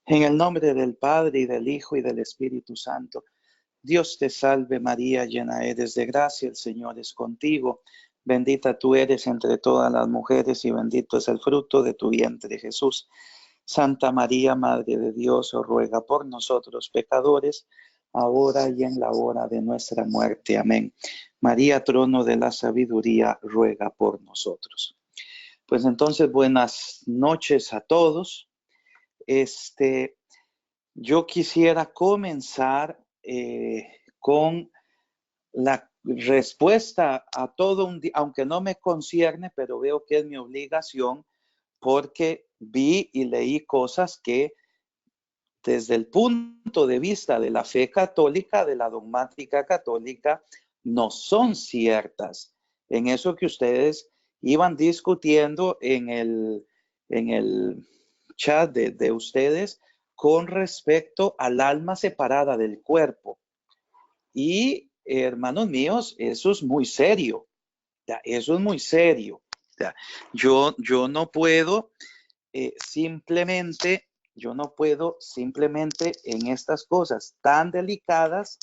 En el nombre del Padre, y del Hijo, y del Espíritu Santo. Dios te salve María, llena eres de gracia, el Señor es contigo. Bendita tú eres entre todas las mujeres, y bendito es el fruto de tu vientre, Jesús. Santa María, Madre de Dios, ruega por nosotros pecadores, ahora y en la hora de nuestra muerte. Amén. María, trono de la sabiduría, ruega por nosotros. Pues entonces, buenas noches a todos. Yo quisiera comenzar con la respuesta a todo aunque no me concierne, pero veo que es mi obligación, porque vi y leí cosas que desde el punto de vista de la fe católica, de la dogmática católica, no son ciertas. En eso que ustedes iban discutiendo en el chat de ustedes con respecto al alma separada del cuerpo. Y, hermanos míos, eso es muy serio. Eso es muy serio. Yo no puedo simplemente en estas cosas tan delicadas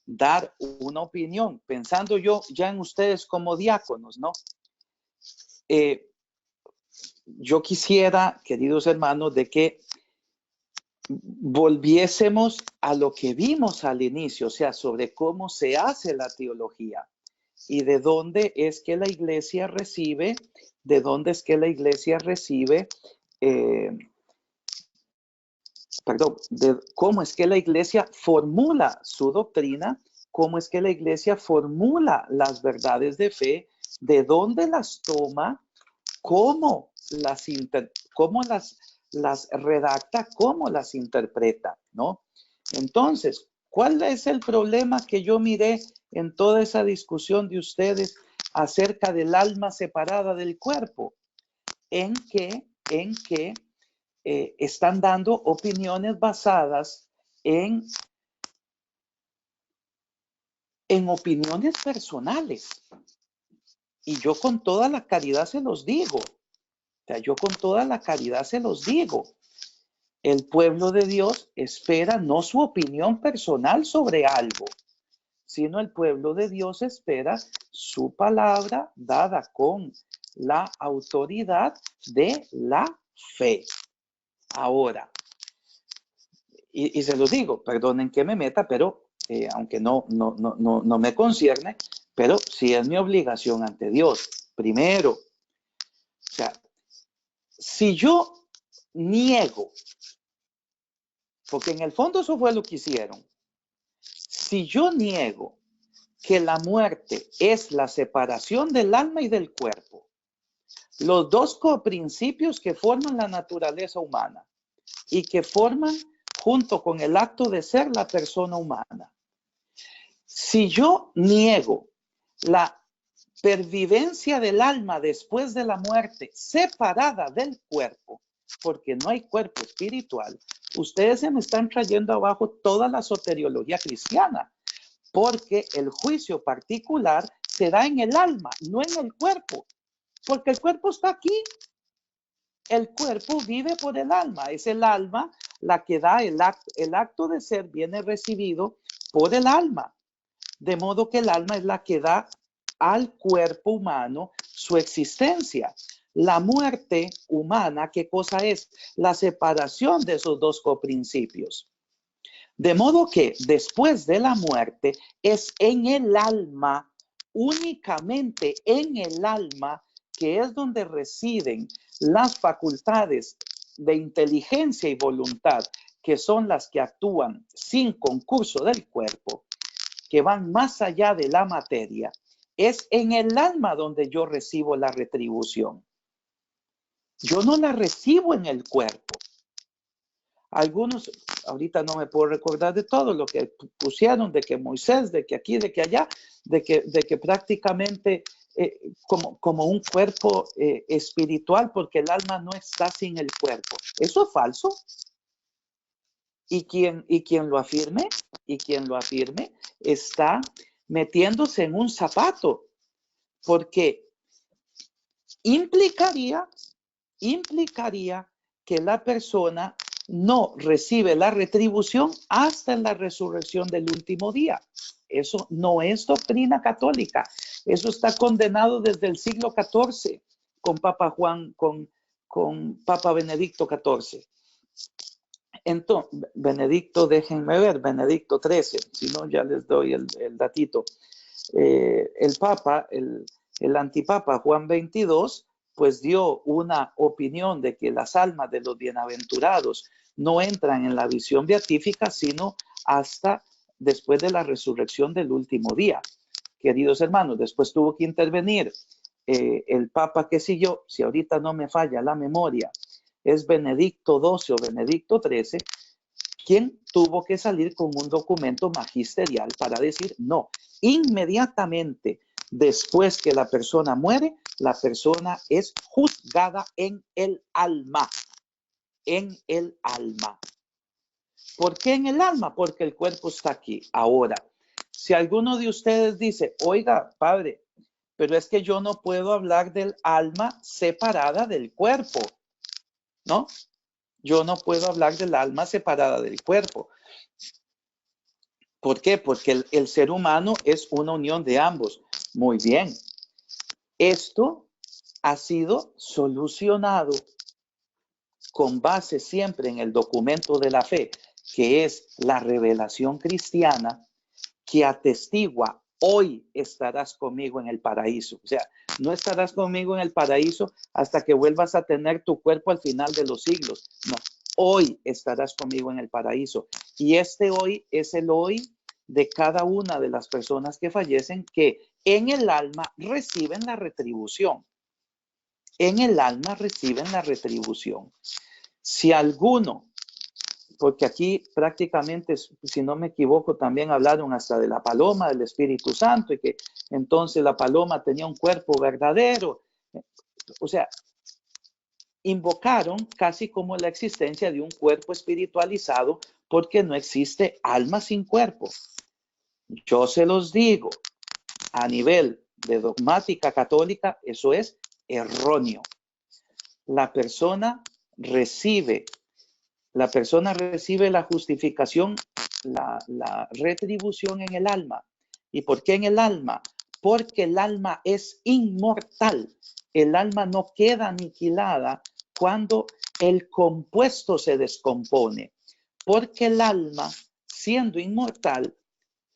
dar una opinión, pensando yo ya en ustedes como diáconos, ¿no? Yo quisiera, queridos hermanos, de que volviésemos a lo que vimos al inicio, o sea, sobre cómo se hace la teología y de dónde es que la iglesia recibe, de cómo es que la iglesia formula su doctrina, cómo es que la iglesia formula las verdades de fe, de dónde las toma, cómo las redacta, cómo las interpreta, ¿no? Entonces, ¿cuál es el problema que yo miré en toda esa discusión de ustedes acerca del alma separada del cuerpo? En que están dando opiniones basadas en opiniones personales. Y yo con toda la caridad se los digo. El pueblo de Dios espera no su opinión personal sobre algo, sino el pueblo de Dios espera su palabra dada con la autoridad de la fe. Ahora, y se los digo, perdonen que me meta, pero aunque no me concierne, pero sí es mi obligación ante Dios. Primero, o sea, si yo niego, porque en el fondo eso fue lo que hicieron, si yo niego que la muerte es la separación del alma y del cuerpo, los dos coprincipios que forman la naturaleza humana y que forman junto con el acto de ser la persona humana. Si yo niego la pervivencia del alma después de la muerte separada del cuerpo, porque no hay cuerpo espiritual, ustedes se me están trayendo abajo toda la soteriología cristiana, porque el juicio particular se da en el alma, no en el cuerpo, porque el cuerpo está aquí. El cuerpo vive por el alma, es el alma la que da el acto de ser, viene recibido por el alma, de modo que el alma es la que da al cuerpo humano su existencia. La muerte humana, ¿qué cosa es? La separación de esos dos coprincipios. De modo que después de la muerte es en el alma, únicamente en el alma, que es donde residen las facultades de inteligencia y voluntad, que son las que actúan sin concurso del cuerpo, que van más allá de la materia. Es en el alma donde yo recibo la retribución. Yo no la recibo en el cuerpo. Algunos, ahorita no me puedo recordar de todo lo que pusieron, de que Moisés, de que aquí, de que allá, de que prácticamente como un cuerpo espiritual, porque el alma no está sin el cuerpo. ¿Eso es falso? Y quien lo afirme está metiéndose en un zapato, porque implicaría que la persona no recibe la retribución hasta la resurrección del último día. Eso no es doctrina católica. Eso está condenado desde el siglo XIV con Papa Juan, con Papa Benedicto XIV. Entonces, Benedicto, déjenme ver, Benedicto XIII, si no ya les doy el datito. El Papa, el antipapa Juan XXII, pues dio una opinión de que las almas de los bienaventurados no entran en la visión beatífica, sino hasta después de la resurrección del último día. Queridos hermanos, después tuvo que intervenir el Papa que siguió, si ahorita no me falla la memoria, es Benedicto XII o Benedicto XIII, quien tuvo que salir con un documento magisterial para decir no. Inmediatamente después que la persona muere, la persona es juzgada en el alma. En el alma. ¿Por qué en el alma? Porque el cuerpo está aquí. Ahora, si alguno de ustedes dice, oiga, padre, pero es que yo no puedo hablar del alma separada del cuerpo, ¿no? Yo no puedo hablar del alma separada del cuerpo. ¿Por qué? Porque el ser humano es una unión de ambos. Muy bien. Esto ha sido solucionado con base siempre en el documento de la fe, que es la revelación cristiana, que atestigua, hoy estarás conmigo en el paraíso. O sea, no estarás conmigo en el paraíso hasta que vuelvas a tener tu cuerpo al final de los siglos. No, hoy estarás conmigo en el paraíso. Y este hoy es el hoy de cada una de las personas que fallecen, que en el alma reciben la retribución. En el alma reciben la retribución. Si alguno, porque aquí prácticamente, si no me equivoco, también hablaron hasta de la paloma, del Espíritu Santo, y que entonces la paloma tenía un cuerpo verdadero. O sea, invocaron casi como la existencia de un cuerpo espiritualizado, porque no existe alma sin cuerpo. Yo se los digo, a nivel de dogmática católica, eso es erróneo. La persona recibe la justificación, la retribución en el alma. ¿Y por qué en el alma? Porque el alma es inmortal. El alma no queda aniquilada cuando el compuesto se descompone. Porque el alma, siendo inmortal,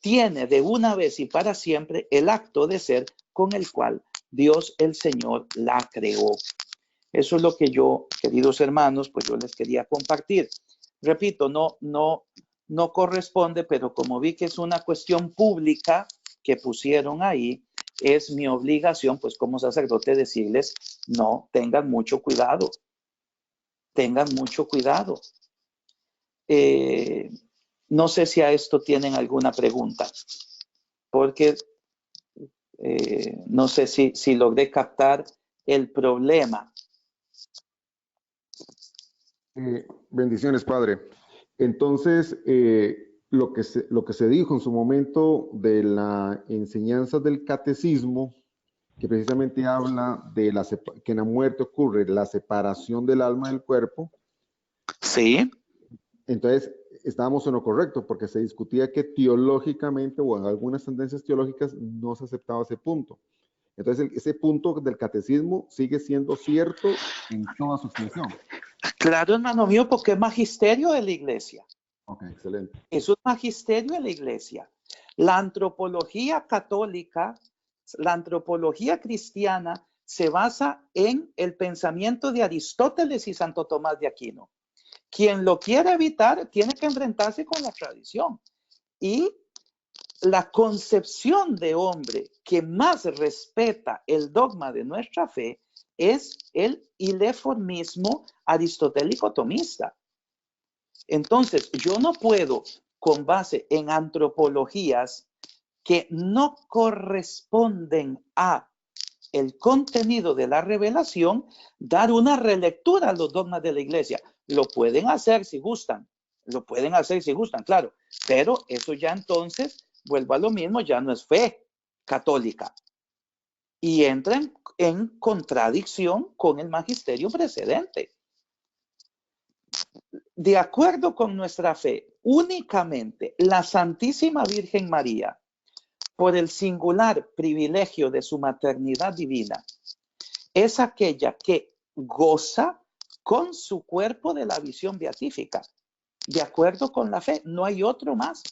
tiene de una vez y para siempre el acto de ser con el cual Dios el Señor la creó. Eso es lo que yo, queridos hermanos, pues yo les quería compartir. Repito, no corresponde, pero como vi que es una cuestión pública que pusieron ahí, es mi obligación, pues como sacerdote, decirles, no, tengan mucho cuidado. Tengan mucho cuidado. No sé si a esto tienen alguna pregunta, porque no sé si logré captar el problema. Bendiciones, Padre. Entonces, lo que se dijo en su momento de la enseñanza del catecismo, que precisamente habla de que en la muerte ocurre la separación del alma del cuerpo. Sí. Entonces, estábamos en lo correcto, porque se discutía que teológicamente o en algunas tendencias teológicas no se aceptaba ese punto. Entonces, ese punto del catecismo sigue siendo cierto en toda su extensión. Claro, hermano mío, porque es magisterio de la iglesia. Ok, excelente. Es un magisterio de la iglesia. La antropología católica, la antropología cristiana, se basa en el pensamiento de Aristóteles y Santo Tomás de Aquino. Quien lo quiere evitar tiene que enfrentarse con la tradición. Y la concepción de hombre que más respeta el dogma de nuestra fe es el ileformismo aristotélico tomista. Entonces, yo no puedo, con base en antropologías que no corresponden a el contenido de la revelación, dar una relectura a los dogmas de la iglesia. Lo pueden hacer si gustan, claro, pero eso ya entonces, vuelvo a lo mismo, ya no es fe católica y entra en contradicción con el magisterio precedente. de acuerdo con nuestra fe, únicamente la Santísima Virgen María, por el singular privilegio de su maternidad divina, es aquella que goza con su cuerpo de la visión beatífica. De acuerdo con la fe, no hay otro más.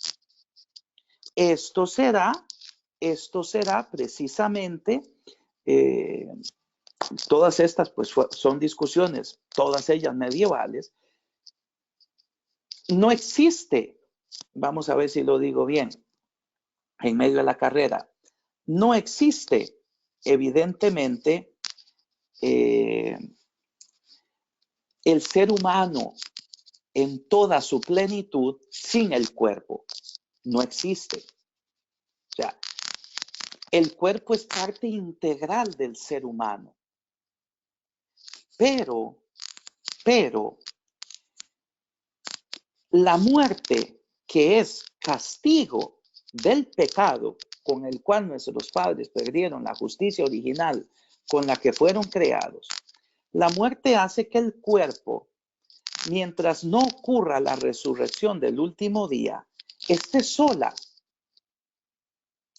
Esto será precisamente, todas estas pues son discusiones, todas ellas medievales. No existe, vamos a ver si lo digo bien, en medio de la carrera, no existe evidentemente el ser humano en toda su plenitud sin el cuerpo. No existe. O sea, el cuerpo es parte integral del ser humano. Pero la muerte, que es castigo del pecado con el cual nuestros padres perdieron la justicia original con la que fueron creados, la muerte hace que el cuerpo, mientras no ocurra la resurrección del último día, esté sola.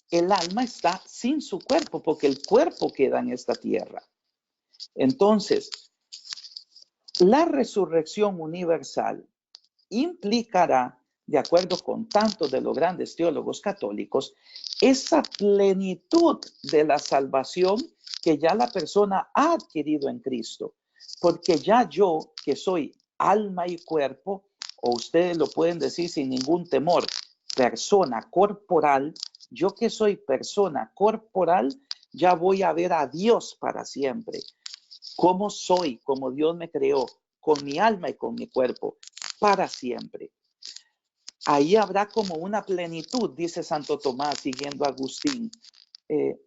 El alma está sin su cuerpo porque el cuerpo queda en esta tierra. Entonces, la resurrección universal implicará, de acuerdo con tantos de los grandes teólogos católicos, esa plenitud de la salvación que ya la persona ha adquirido en Cristo. Porque ya yo, que soy alma y cuerpo, o ustedes lo pueden decir sin ningún temor, persona corporal, yo que soy persona corporal, ya voy a ver a Dios para siempre. Como soy, como Dios me creó, con mi alma y con mi cuerpo, para siempre. Ahí habrá como una plenitud, dice Santo Tomás, siguiendo a Agustín,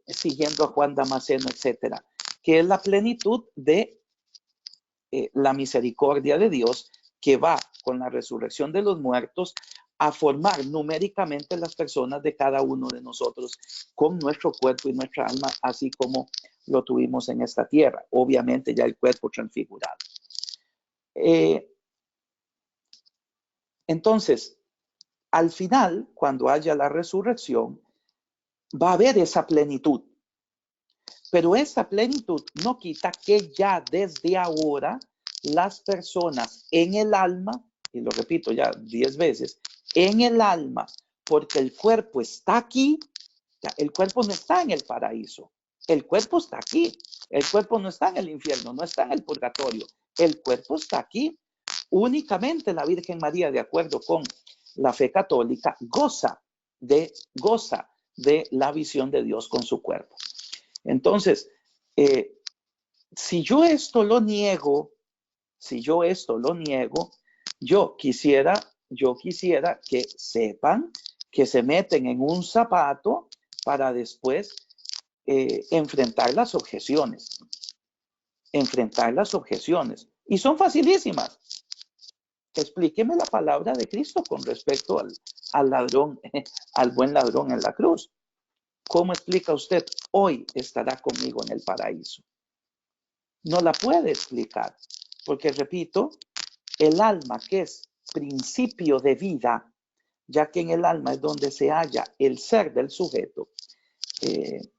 siguiendo a Juan Damasceno, etcétera, que es la plenitud de la misericordia de Dios, que va con la resurrección de los muertos a formar numéricamente las personas de cada uno de nosotros con nuestro cuerpo y nuestra alma, así como lo tuvimos en esta tierra. Obviamente ya el cuerpo transfigurado. Entonces, al final, cuando haya la resurrección, va a haber esa plenitud. Pero esa plenitud no quita que ya desde ahora las personas en el alma, y lo repito ya 10 veces, en el alma, porque el cuerpo está aquí, el cuerpo no está en el paraíso, el cuerpo está aquí, el cuerpo no está en el infierno, no está en el purgatorio, el cuerpo está aquí. Únicamente la Virgen María, de acuerdo con la fe católica, goza de la visión de Dios con su cuerpo. Entonces, si yo esto lo niego, yo quisiera que sepan que se meten en un zapato para después enfrentar las objeciones. Y son facilísimas. Explíqueme la palabra de Cristo con respecto al ladrón, al buen ladrón en la cruz. ¿Cómo explica usted? Hoy estará conmigo en el paraíso. No la puede explicar, porque repito, el alma, que es principio de vida, ya que en el alma es donde se halla el ser del sujeto, que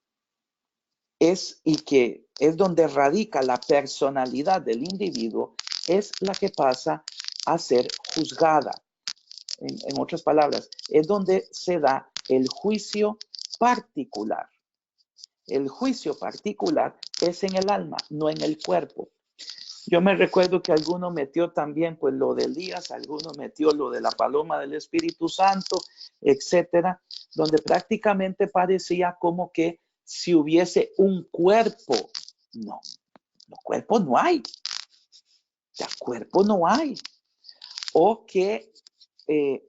es donde radica la personalidad del individuo, es la que pasa a ser juzgada. En otras palabras, es donde se da el juicio particular. El juicio particular es en el alma, no en el cuerpo. Yo me recuerdo que alguno metió también pues lo de Elías, alguno metió lo de la paloma del Espíritu Santo, etcétera, donde prácticamente parecía como que si hubiese un cuerpo. No, cuerpo no hay. Ya cuerpo no hay. O que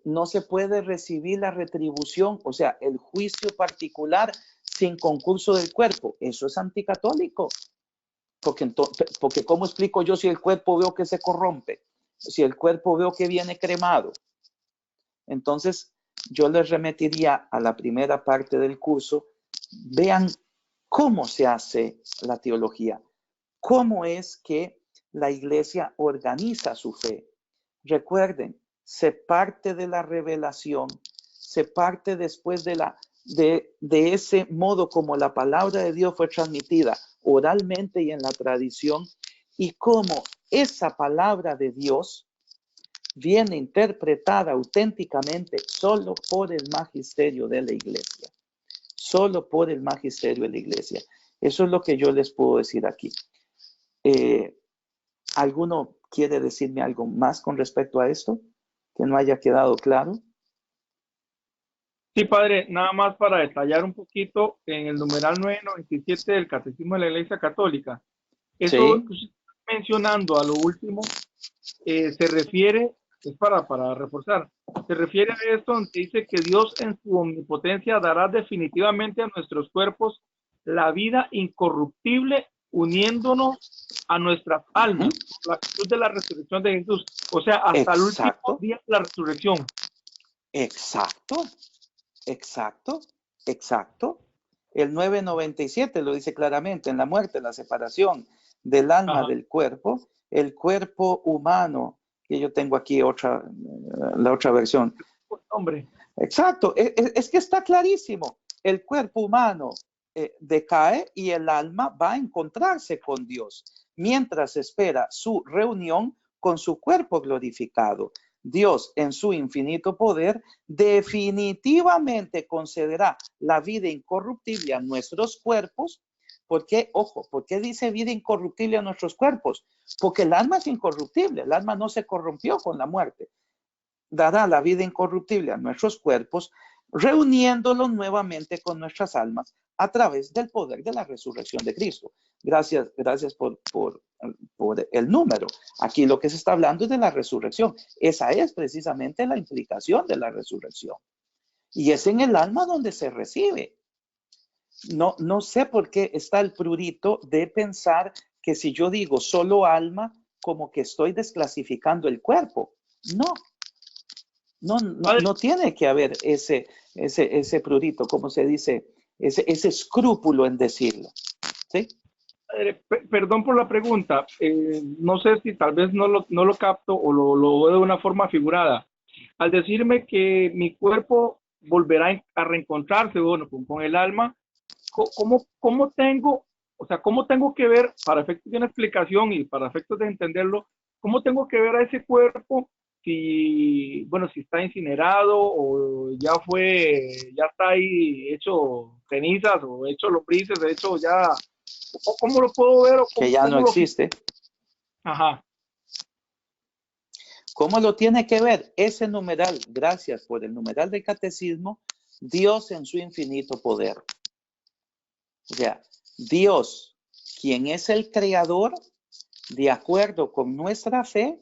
no se puede recibir la retribución, o sea, el juicio particular sin concurso del cuerpo. Eso es anticatólico. Porque ¿cómo explico yo si el cuerpo veo que se corrompe? Si el cuerpo veo que viene cremado. Entonces, yo les remitiría a la primera parte del curso. Vean cómo se hace la teología. Cómo es que la iglesia organiza su fe. recuerden, se parte de la revelación, se parte después de ese modo como la palabra de Dios fue transmitida oralmente y en la tradición, y cómo esa palabra de Dios viene interpretada auténticamente solo por el magisterio de la iglesia. Solo por el magisterio de la iglesia. Eso es lo que yo les puedo decir aquí. ¿Alguno quiere decirme algo más con respecto a esto? Que no haya quedado claro. Sí, padre, nada más para detallar un poquito en el numeral 997 del Catecismo de la Iglesia Católica. Eso Sí. que usted está mencionando a lo último se refiere, es para reforzar, se refiere a esto donde dice que Dios en su omnipotencia dará definitivamente a nuestros cuerpos la vida incorruptible uniéndonos a nuestras almas, por la virtud de la resurrección de Jesús. O sea, hasta el último día de la resurrección. Exacto. El 997 lo dice claramente, en la muerte, la separación del alma del cuerpo, el cuerpo humano, que yo tengo aquí la otra versión. Hombre. Exacto, es que está clarísimo. El cuerpo humano decae y el alma va a encontrarse con Dios mientras espera su reunión con su cuerpo glorificado. Dios, en su infinito poder, definitivamente concederá la vida incorruptible a nuestros cuerpos. ¿Por qué? Ojo, ¿por qué dice vida incorruptible a nuestros cuerpos? Porque el alma es incorruptible, el alma no se corrompió con la muerte. Dará la vida incorruptible a nuestros cuerpos, reuniéndolos nuevamente con nuestras almas a través del poder de la resurrección de Cristo. Gracias por el número. Aquí lo que se está hablando es de la resurrección. Esa es precisamente la implicación de la resurrección. Y es en el alma donde se recibe. No sé por qué está el prurito de pensar que si yo digo solo alma, como que estoy desclasificando el cuerpo. No tiene que haber ese prurito, como se dice, ese escrúpulo en decirlo. ¿Sí? Perdón por la pregunta. No sé si tal vez no lo capto o lo veo de una forma figurada. Al decirme que mi cuerpo volverá a reencontrarse con el alma, ¿cómo tengo que ver, para efectos de una explicación y para efectos de entenderlo, cómo tengo que ver a ese cuerpo si está incinerado o ya está ahí hecho cenizas o hecho lombrices, hecho ya, ¿cómo lo puedo ver? Que ya no existe. Ajá. ¿Cómo lo tiene que ver? Ese numeral, gracias por el numeral del catecismo, Dios en su infinito poder. O sea, Dios, quien es el creador, de acuerdo con nuestra fe,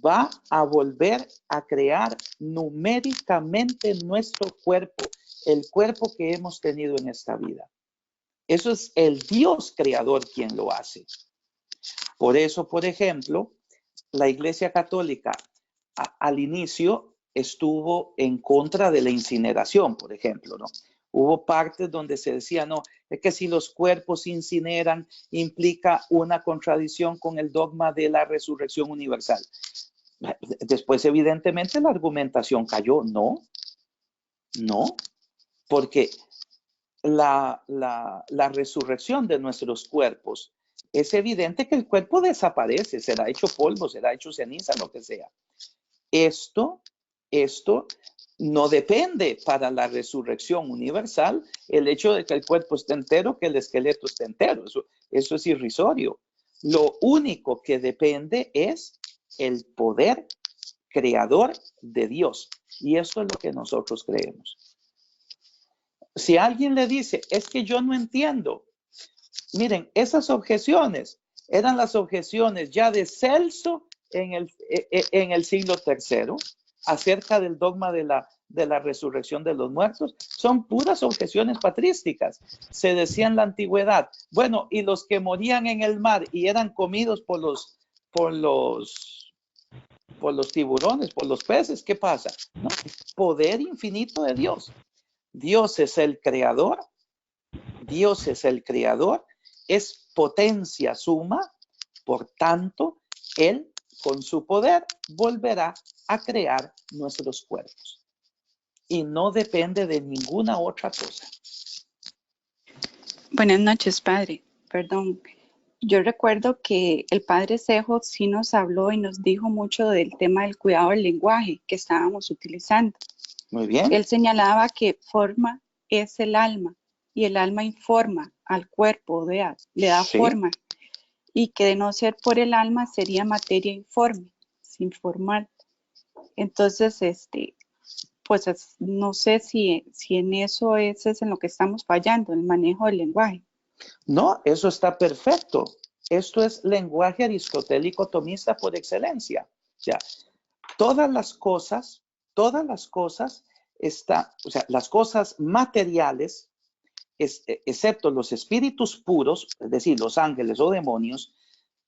va a volver a crear numéricamente nuestro cuerpo, el cuerpo que hemos tenido en esta vida. Eso es el Dios creador quien lo hace. Por eso, por ejemplo, la Iglesia Católica al inicio estuvo en contra de la incineración, por ejemplo, ¿no? Hubo partes donde se decía, no, es que si los cuerpos incineran implica una contradicción con el dogma de la resurrección universal. Después, evidentemente, la argumentación cayó. No, porque la resurrección de nuestros cuerpos, es evidente que el cuerpo desaparece, será hecho polvo, será hecho ceniza, lo que sea. Esto no depende para la resurrección universal el hecho de que el cuerpo esté entero, que el esqueleto esté entero. Eso es irrisorio. Lo único que depende es el poder creador de Dios. Y esto es lo que nosotros creemos. Si alguien le dice, es que yo no entiendo. Miren, esas objeciones eran las objeciones ya de Celso en el siglo III acerca del dogma de la resurrección de los muertos. Son puras objeciones patrísticas. Se decía en la antigüedad, bueno, y los que morían en el mar y eran comidos por los tiburones, por los peces, ¿qué pasa? ¿No? Poder infinito de Dios. Dios es el creador. Dios es el creador. Es potencia suma. Por tanto, Él con su poder, volverá a crear nuestros cuerpos. Y no depende de ninguna otra cosa. Buenas noches, padre. Perdón. Yo recuerdo que el padre Cejo sí nos habló y nos dijo mucho del tema del cuidado del lenguaje que estábamos utilizando. Muy bien. Él señalaba que forma es el alma y el alma informa al cuerpo, le da Sí. forma, y que de no ser por el alma sería materia informe, sin formar. Entonces, pues no sé si en eso es en lo que estamos fallando, el manejo del lenguaje. No, eso está perfecto. Esto es lenguaje aristotélico tomista por excelencia. O sea, todas las cosas, las cosas materiales, excepto los espíritus puros, es decir, los ángeles o demonios,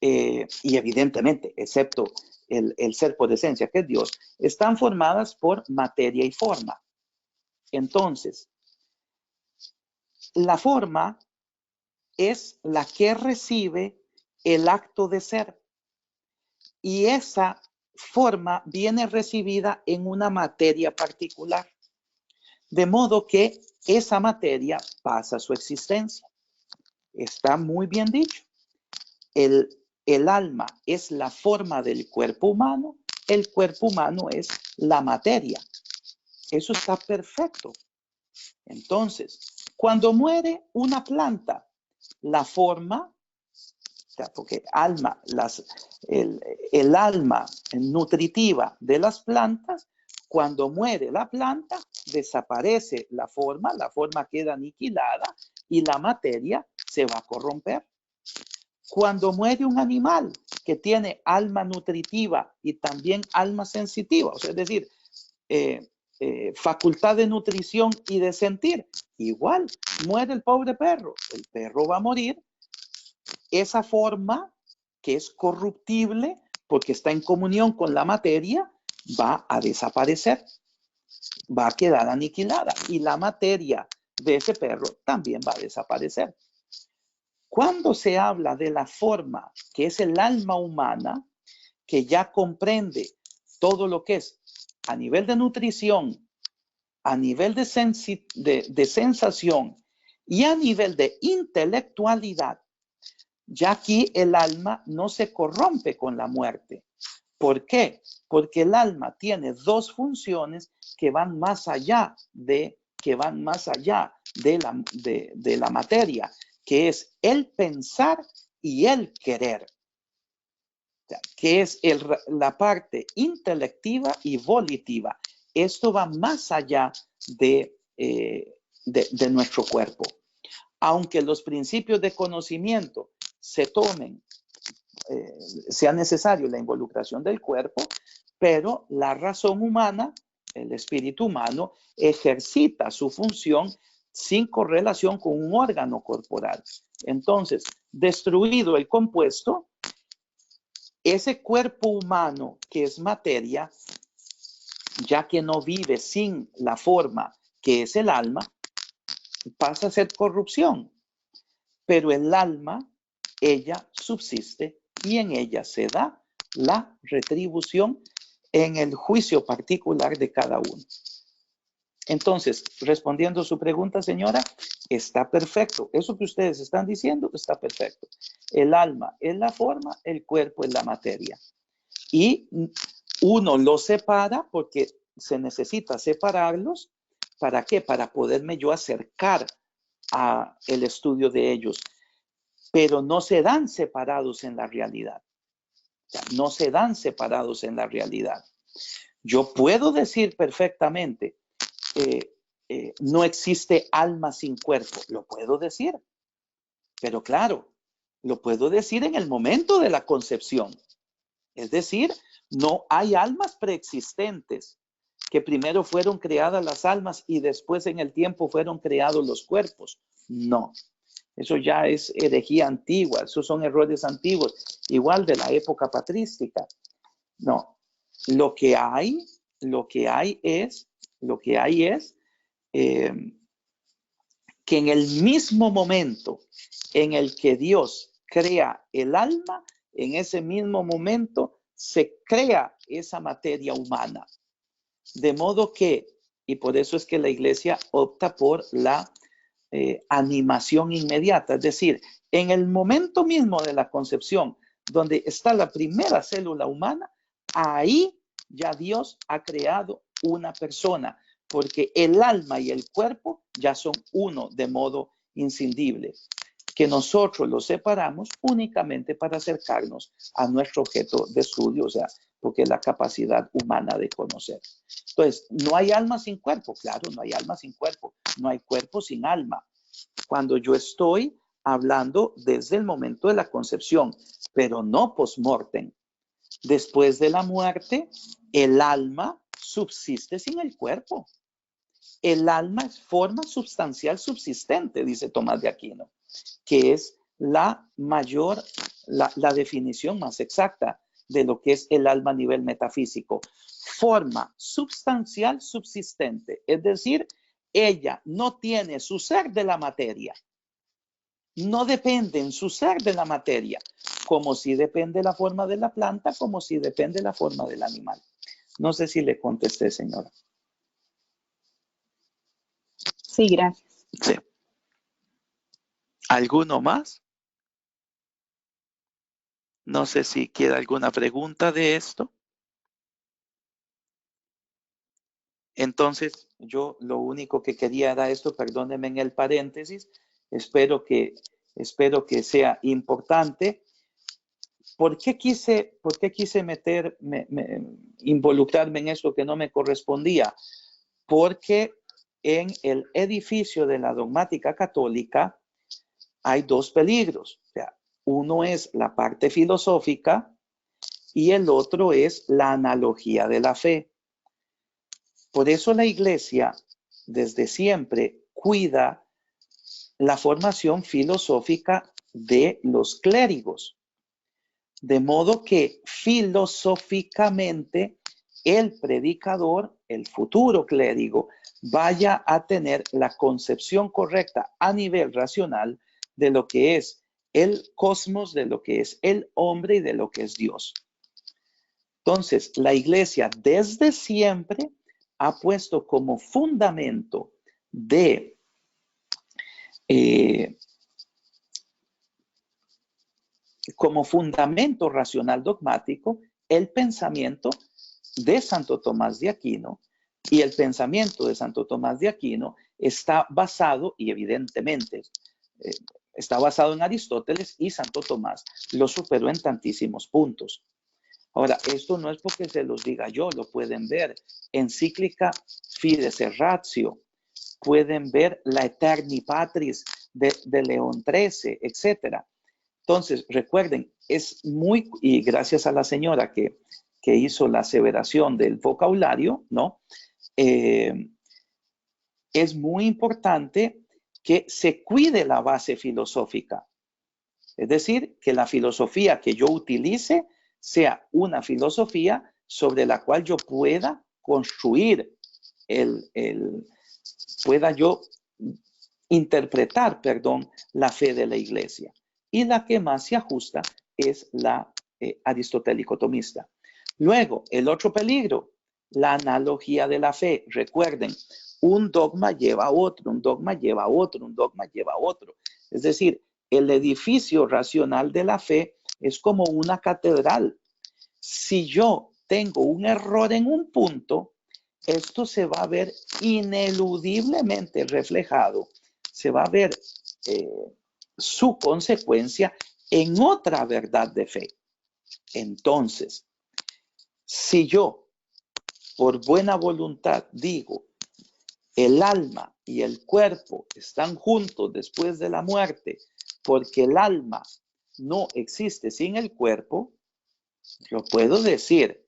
y evidentemente, excepto el ser por esencia, que es Dios, están formadas por materia y forma. Entonces, la forma es la que recibe el acto de ser. Y esa forma viene recibida en una materia particular. De modo que esa materia pasa a su existencia. Está muy bien dicho. El alma es la forma del cuerpo humano, el cuerpo humano es la materia. Eso está perfecto. Entonces, cuando muere una planta, la forma, porque el alma nutritiva de las plantas, cuando muere la planta, desaparece la forma queda aniquilada y la materia se va a corromper. Cuando muere un animal que tiene alma nutritiva y también alma sensitiva, o sea, es decir, facultad de nutrición y de sentir, igual muere el pobre perro, el perro va a morir. Esa forma, que es corruptible porque está en comunión con la materia, va a desaparecer, va a quedar aniquilada y la materia de ese perro también va a desaparecer. Cuando se habla de la forma, que es el alma humana, que ya comprende todo lo que es a nivel de nutrición, a nivel de sensación y a nivel de intelectualidad, ya aquí el alma no se corrompe con la muerte. ¿Por qué? Porque el alma tiene dos funciones que van más allá de la materia, que es el pensar y el querer, o sea, que es la parte intelectiva y volitiva. Esto va más allá de nuestro cuerpo. Aunque los principios de conocimiento se tomen, sea necesario la involucración del cuerpo, pero la razón humana, el espíritu humano, ejercita su función sin correlación con un órgano corporal. Entonces, destruido el compuesto, ese cuerpo humano que es materia, ya que no vive sin la forma que es el alma, pasa a ser corrupción. Pero el alma, ella subsiste y en ella se da la retribución en el juicio particular de cada uno. Entonces, respondiendo a su pregunta, señora, está perfecto. Eso que ustedes están diciendo está perfecto. El alma es la forma, el cuerpo es la materia. Y uno los separa porque se necesita separarlos. ¿Para qué? Para poderme yo acercar a el estudio de ellos. Pero no se dan separados en la realidad. O sea, no se dan separados en la realidad. Yo puedo decir perfectamente, no existe alma sin cuerpo. Lo puedo decir. Pero claro, lo puedo decir en el momento de la concepción. Es decir, no hay almas preexistentes que primero fueron creadas las almas y después en el tiempo fueron creados los cuerpos. No. Eso ya es herejía antigua, esos son errores antiguos, igual de la época patrística. No, lo que hay es que en el mismo momento en el que Dios crea el alma, en ese mismo momento se crea esa materia humana. De modo que, y por eso es que la iglesia opta por la animación inmediata, es decir, en el momento mismo de la concepción, donde está la primera célula humana, ahí ya Dios ha creado una persona, porque el alma y el cuerpo ya son uno de modo inscindible, que nosotros los separamos únicamente para acercarnos a nuestro objeto de estudio, o sea, porque es la capacidad humana de conocer. Entonces, no hay alma sin cuerpo, claro, no hay alma sin cuerpo, no hay cuerpo sin alma. Cuando yo estoy hablando desde el momento de la concepción, pero no post-mortem. Después de la muerte, el alma subsiste sin el cuerpo. El alma es forma sustancial subsistente, dice Tomás de Aquino, que es la mayor, la definición más exacta de lo que es el alma a nivel metafísico. Forma sustancial subsistente, es decir, ella no tiene su ser de la materia. No depende en su ser de la materia, como si depende la forma de la planta, como si depende la forma del animal. No sé si le contesté, señora. Sí, gracias. Sí. ¿Alguno más? No sé si quiere alguna pregunta de esto. Entonces, yo lo único que quería era esto, perdónenme en el paréntesis, espero que sea importante. ¿Por qué quise involucrarme en esto que no me correspondía? Porque en el edificio de la dogmática católica hay dos peligros. O sea, uno es la parte filosófica y el otro es la analogía de la fe. Por eso la iglesia desde siempre cuida la formación filosófica de los clérigos. De modo que filosóficamente el predicador, el futuro clérigo, vaya a tener la concepción correcta a nivel racional de lo que es el cosmos, de lo que es el hombre y de lo que es Dios. Entonces, la iglesia desde siempre ha puesto como fundamento de como fundamento racional dogmático el pensamiento de Santo Tomás de Aquino, y el pensamiento de Santo Tomás de Aquino está basado, y evidentemente está basado en Aristóteles, y Santo Tomás lo superó en tantísimos puntos. Ahora, esto no es porque se los diga yo, lo pueden ver. Encíclica Fides et Ratio, pueden ver la Eterni Patris de León XIII, etcétera. Entonces, recuerden, y gracias a la señora que hizo la aseveración del vocabulario, ¿no? Es muy importante que se cuide la base filosófica. Es decir, que la filosofía que yo utilice sea una filosofía sobre la cual yo pueda construir, pueda yo interpretar, la fe de la iglesia. Y la que más se ajusta es la aristotélico-tomista. Luego, el otro peligro, la analogía de la fe. Recuerden, un dogma lleva a otro, un dogma lleva a otro, un dogma lleva a otro. Es decir, el edificio racional de la fe es como una catedral. Si yo tengo un error en un punto, esto se va a ver ineludiblemente reflejado, se va a ver su consecuencia en otra verdad de fe. Entonces, si yo, por buena voluntad, digo, el alma y el cuerpo están juntos después de la muerte, porque el alma no existe sin el cuerpo, lo puedo decir,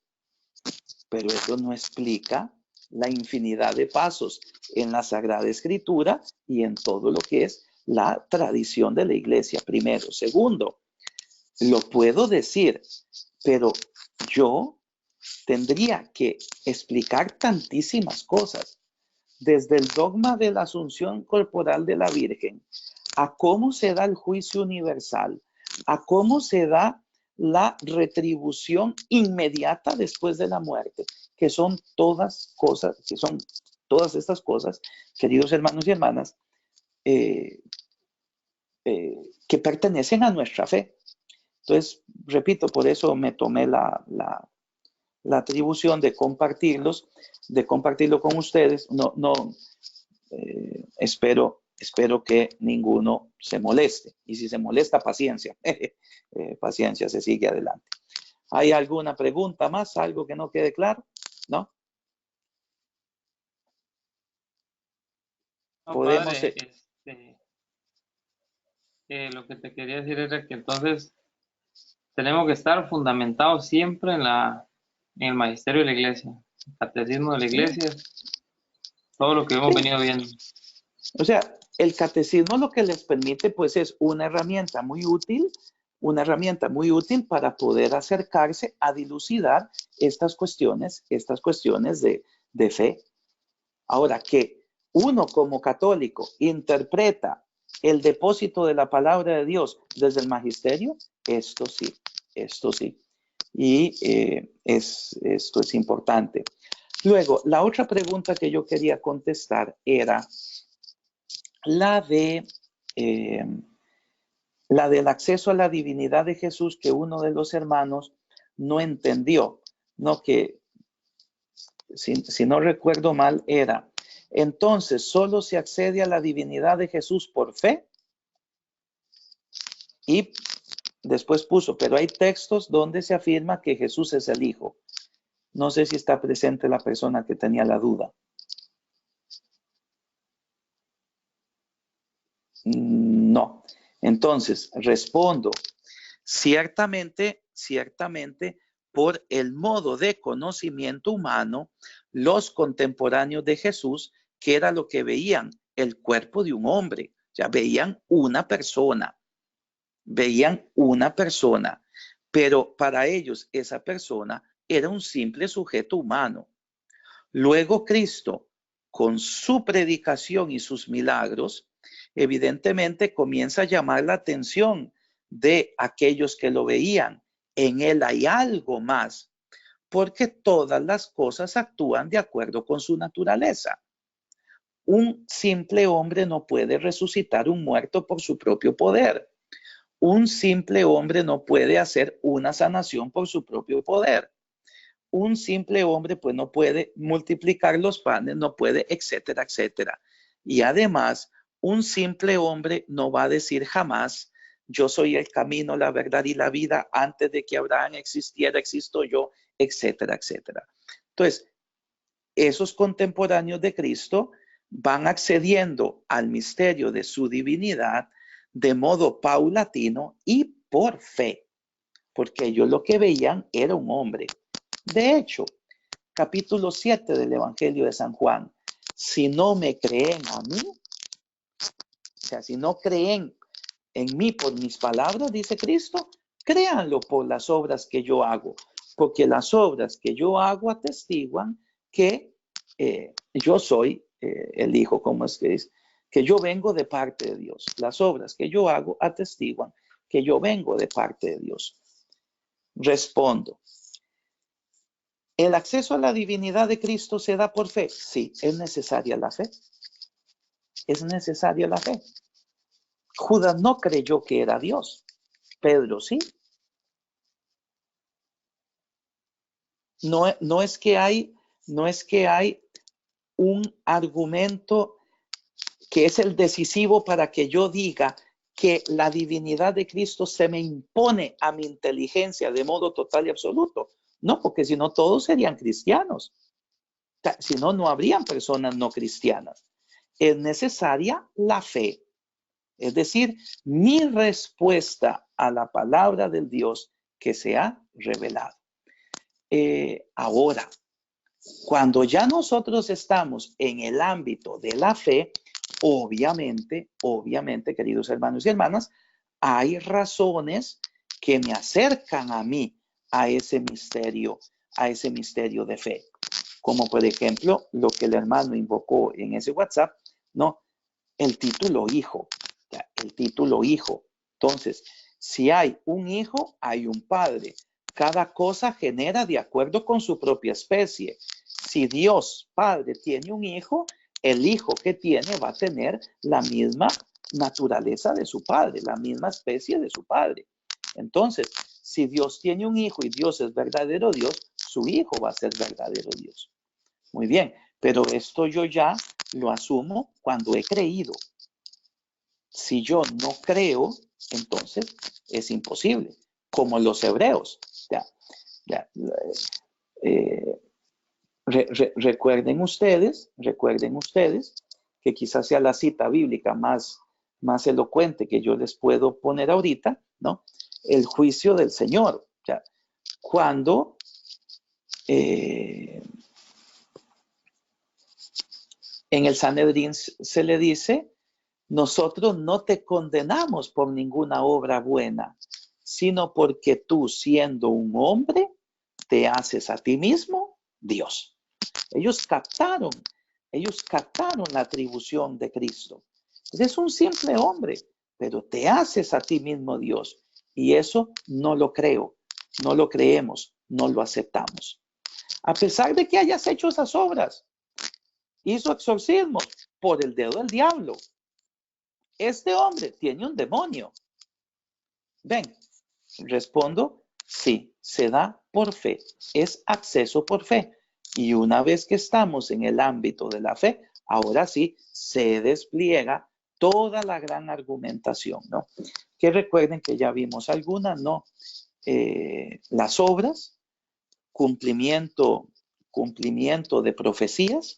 pero eso no explica la infinidad de pasos en la Sagrada Escritura y en todo lo que es la tradición de la iglesia, primero. Segundo, lo puedo decir, pero yo tendría que explicar tantísimas cosas, desde el dogma de la asunción corporal de la Virgen, a cómo se da el juicio universal, a cómo se da la retribución inmediata después de la muerte, que son todas estas cosas, queridos hermanos y hermanas, que pertenecen a nuestra fe. Entonces, repito, por eso me tomé la atribución de compartirlo con ustedes. Espero que ninguno se moleste. Y si se molesta, paciencia. Paciencia, se sigue adelante. ¿Hay alguna pregunta más? ¿Algo que no quede claro? ¿No? No, Podemos... padre, lo que te quería decir era que entonces tenemos que estar fundamentados siempre en el magisterio de la iglesia, el catecismo de la iglesia, todo lo que hemos venido viendo. O sea, el catecismo lo que les permite, pues, es una herramienta muy útil para poder acercarse a dilucidar estas cuestiones de fe. Ahora, que uno como católico interpreta el depósito de la palabra de Dios desde el magisterio, esto sí. Y esto es importante. Luego, la otra pregunta que yo quería contestar era la del acceso a la divinidad de Jesús, que uno de los hermanos no entendió, ¿no? Que, si no recuerdo mal, era, entonces, ¿solo se accede a la divinidad de Jesús por fe? Y después puso, pero hay textos donde se afirma que Jesús es el Hijo. No sé si está presente la persona que tenía la duda. No. Entonces, respondo, ciertamente, por el modo de conocimiento humano, los contemporáneos de Jesús, que era lo que veían, el cuerpo de un hombre, o sea, veían una persona, pero para ellos esa persona era un simple sujeto humano. Luego Cristo, con su predicación y sus milagros, evidentemente comienza a llamar la atención de aquellos que lo veían. En él hay algo más, porque todas las cosas actúan de acuerdo con su naturaleza. Un simple hombre no puede resucitar un muerto por su propio poder. Un simple hombre no puede hacer una sanación por su propio poder. Un simple hombre pues no puede multiplicar los panes, no puede, etcétera, etcétera. Y además, un simple hombre no va a decir jamás, yo soy el camino, la verdad y la vida, antes de que Abraham existiera, existo yo, etcétera, etcétera. Entonces, esos contemporáneos de Cristo van accediendo al misterio de su divinidad de modo paulatino y por fe, porque ellos lo que veían era un hombre. De hecho, capítulo 7 del Evangelio de San Juan, si no me creen a mí, o sea, si no creen en mí por mis palabras, dice Cristo, créanlo por las obras que yo hago, porque las obras que yo hago atestiguan que yo soy el Hijo, como es que dice, que yo vengo de parte de Dios. Las obras que yo hago atestiguan que yo vengo de parte de Dios. Respondo. ¿El acceso a la divinidad de Cristo se da por fe? Sí, es necesaria la fe. Es necesaria la fe. Judas no creyó que era Dios. Pedro sí. No es que hay un argumento que es el decisivo para que yo diga que la divinidad de Cristo se me impone a mi inteligencia de modo total y absoluto. No, porque si no todos serían cristianos. Si no, no habrían personas no cristianas. Es necesaria la fe. Es decir, mi respuesta a la palabra del Dios que se ha revelado. Ahora, cuando ya nosotros estamos en el ámbito de la fe, obviamente, queridos hermanos y hermanas, hay razones que me acercan a mí a ese misterio de fe. Como por ejemplo, lo que el hermano invocó en ese WhatsApp, ¿no? El título hijo. Entonces, Si hay un hijo, hay un padre. Cada cosa genera de acuerdo con su propia especie. Si Dios Padre tiene un hijo, el hijo que tiene va a tener la misma naturaleza de su padre, la misma especie de su padre. Entonces, si Dios tiene un hijo y Dios es verdadero Dios, su hijo va a ser verdadero Dios. Muy bien, pero esto yo ya lo asumo cuando he creído. Si yo no creo, entonces es imposible, como los hebreos. Recuerden ustedes que quizás sea la cita bíblica más elocuente que yo les puedo poner ahorita, ¿no? El juicio del Señor. Cuando en el Sanedrín se le dice, nosotros no te condenamos por ninguna obra buena, sino porque tú, siendo un hombre, te haces a ti mismo Dios. Ellos captaron la atribución de Cristo. Eres un simple hombre, pero te haces a ti mismo Dios. Y eso no lo creo, no lo creemos, no lo aceptamos. A pesar de que hayas hecho esas obras, hizo exorcismos por el dedo del diablo. Este hombre tiene un demonio. Ven, respondo, sí, se da por fe, es acceso por fe. Y una vez que estamos en el ámbito de la fe, ahora sí se despliega toda la gran argumentación, ¿no? Que recuerden que ya vimos algunas, ¿no? Las obras, cumplimiento de profecías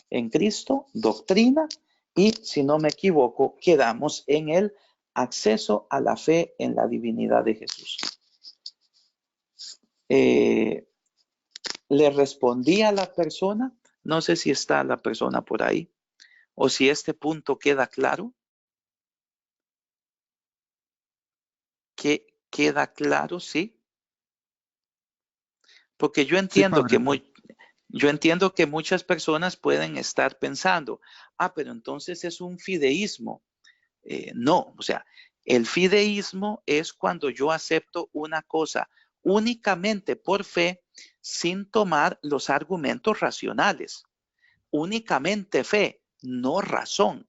en Cristo, doctrina, y si no me equivoco, quedamos en el acceso a la fe en la divinidad de Jesús. Le respondí a la persona, no sé si está la persona por ahí, o si este punto queda claro. ¿Queda claro? Sí. Porque yo entiendo que muchas personas pueden estar pensando, pero entonces es un fideísmo. No, o sea, el fideísmo es cuando yo acepto una cosa únicamente por fe sin tomar los argumentos racionales. Únicamente fe, no razón.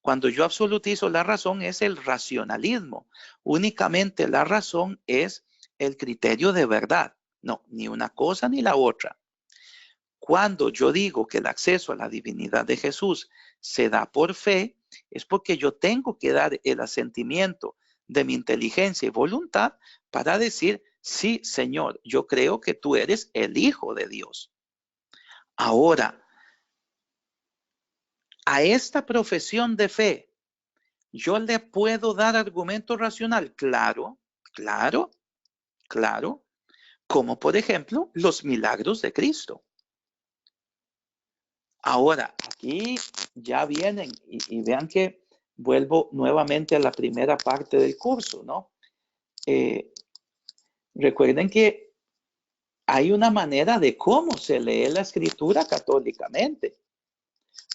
Cuando yo absolutizo la razón es el racionalismo. Únicamente la razón es el criterio de verdad. No, ni una cosa ni la otra. Cuando yo digo que el acceso a la divinidad de Jesús se da por fe, es porque yo tengo que dar el asentimiento de mi inteligencia y voluntad para decir, sí, Señor, yo creo que tú eres el Hijo de Dios. Ahora, a esta profesión de fe, ¿yo le puedo dar argumento racional? Claro, claro, claro. Como por ejemplo, los milagros de Cristo. Ahora, aquí ya vienen y vean que vuelvo nuevamente a la primera parte del curso, ¿no? Recuerden que hay una manera de cómo se lee la escritura católicamente.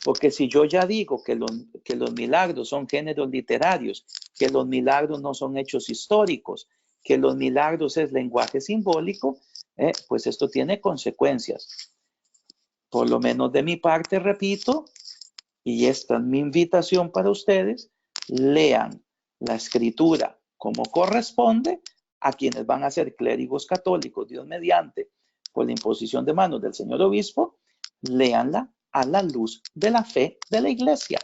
Porque si yo ya digo que los milagros son géneros literarios, que los milagros no son hechos históricos, que los milagros es lenguaje simbólico, pues esto tiene consecuencias. Por lo menos de mi parte, repito, y esta es mi invitación para ustedes, lean la escritura como corresponde a quienes van a ser clérigos católicos, Dios mediante, por la imposición de manos del señor obispo, léanla a la luz de la fe de la iglesia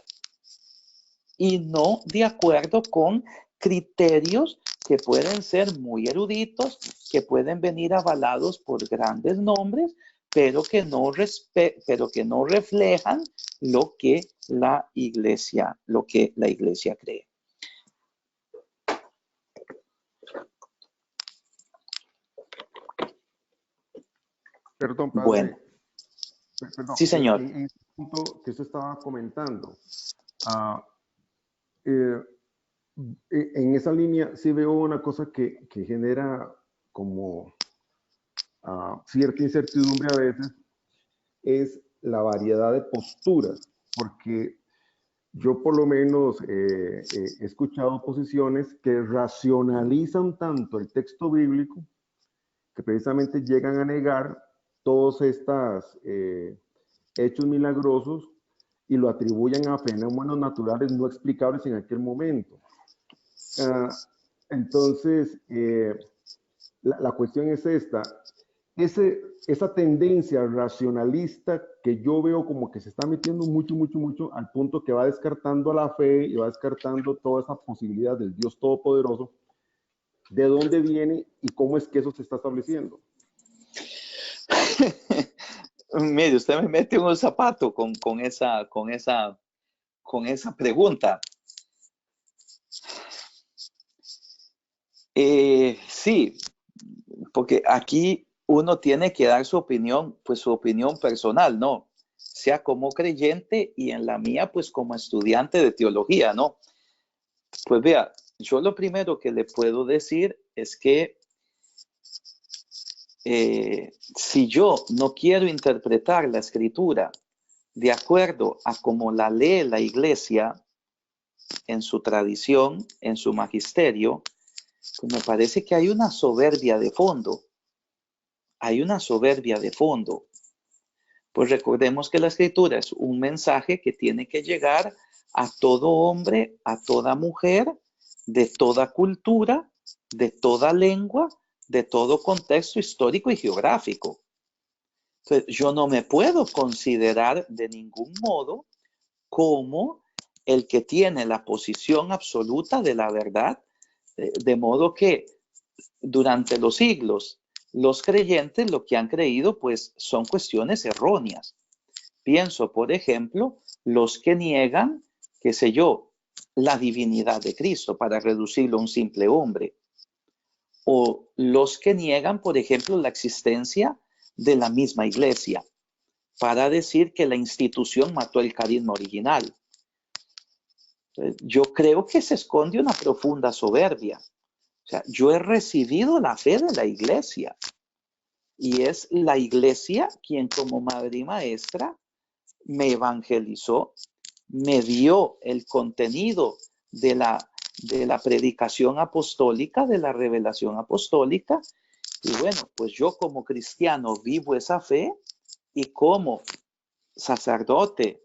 y no de acuerdo con criterios que pueden ser muy eruditos, que pueden venir avalados por grandes nombres, pero que no reflejan lo que la iglesia cree. Perdón, padre. Bueno. Perdón, sí, señor. En este punto que usted estaba comentando, en esa línea sí veo una cosa que genera como cierta incertidumbre a veces, es la variedad de posturas, porque Yo por lo menos he escuchado posiciones que racionalizan tanto el texto bíblico que precisamente llegan a negar todos estos hechos milagrosos y lo atribuyen a fenómenos naturales no explicables en aquel momento. Entonces, la cuestión es esta. Esa tendencia racionalista que yo veo como que se está metiendo mucho al punto que va descartando la fe y va descartando toda esa posibilidad del Dios Todopoderoso, ¿de dónde viene y cómo es que eso se está estableciendo? Mire, usted me mete un zapato con esa pregunta. Sí, porque aquí uno tiene que dar su opinión, pues su opinión personal, ¿no? Sea como creyente y en la mía, pues como estudiante de teología, ¿no? Pues vea, yo lo primero que le puedo decir es que si yo no quiero interpretar la escritura de acuerdo a cómo la lee la iglesia en su tradición, en su magisterio, pues me parece que hay una soberbia de fondo. Hay una soberbia de fondo. Pues recordemos que la escritura es un mensaje que tiene que llegar a todo hombre, a toda mujer, de toda cultura, de toda lengua, de todo contexto histórico y geográfico. Entonces, yo no me puedo considerar de ningún modo como el que tiene la posición absoluta de la verdad, de modo que durante los siglos los creyentes lo que han creído pues son cuestiones erróneas. Pienso, por ejemplo, los que niegan, qué sé yo, la divinidad de Cristo para reducirlo a un simple hombre. O los que niegan, por ejemplo, la existencia de la misma iglesia para decir que la institución mató el carisma original. Yo creo que se esconde una profunda soberbia. O sea, yo he recibido la fe de la iglesia y es la iglesia quien como madre y maestra me evangelizó, me dio el contenido de la predicación apostólica, de la revelación apostólica. Y bueno, pues yo como cristiano vivo esa fe y como sacerdote,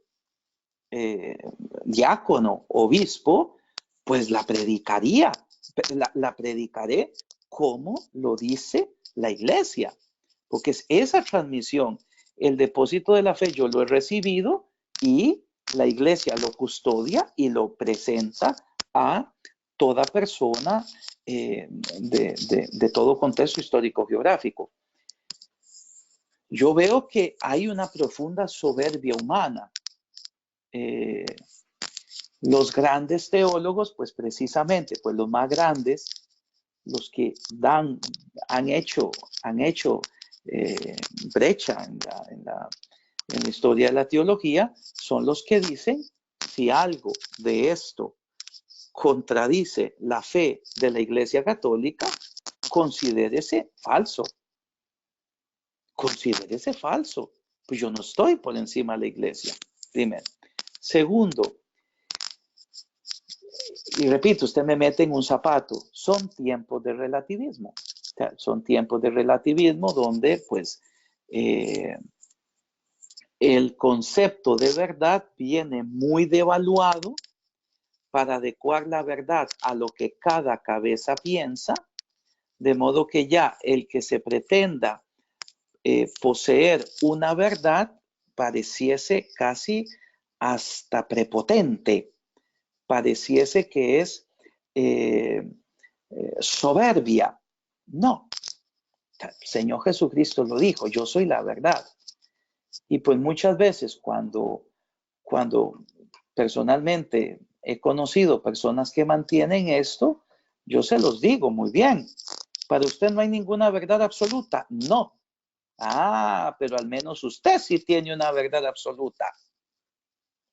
diácono, obispo, pues la predicaría, la predicaré como lo dice la iglesia, porque es esa transmisión, el depósito de la fe yo lo he recibido y la iglesia lo custodia y lo presenta a toda persona de todo contexto histórico-geográfico. Yo veo que hay una profunda soberbia humana. Los grandes teólogos, pues precisamente, pues los más grandes, los que han hecho brecha en la historia de la teología, son los que dicen, si algo de esto contradice la fe de la Iglesia Católica, considérese falso. Considérese falso. Pues yo no estoy por encima de la Iglesia, primero. Segundo, y repito, usted me mete en un zapato, son tiempos de relativismo. O sea, son tiempos de relativismo donde, pues, el concepto de verdad viene muy devaluado para adecuar la verdad a lo que cada cabeza piensa, de modo que ya el que se pretenda poseer una verdad pareciese casi hasta prepotente, pareciese que es soberbia. No, el Señor Jesucristo lo dijo, yo soy la verdad. Y pues muchas veces cuando personalmente he conocido personas que mantienen esto, yo se los digo muy bien. Para usted no hay ninguna verdad absoluta. No. Ah, pero al menos usted sí tiene una verdad absoluta.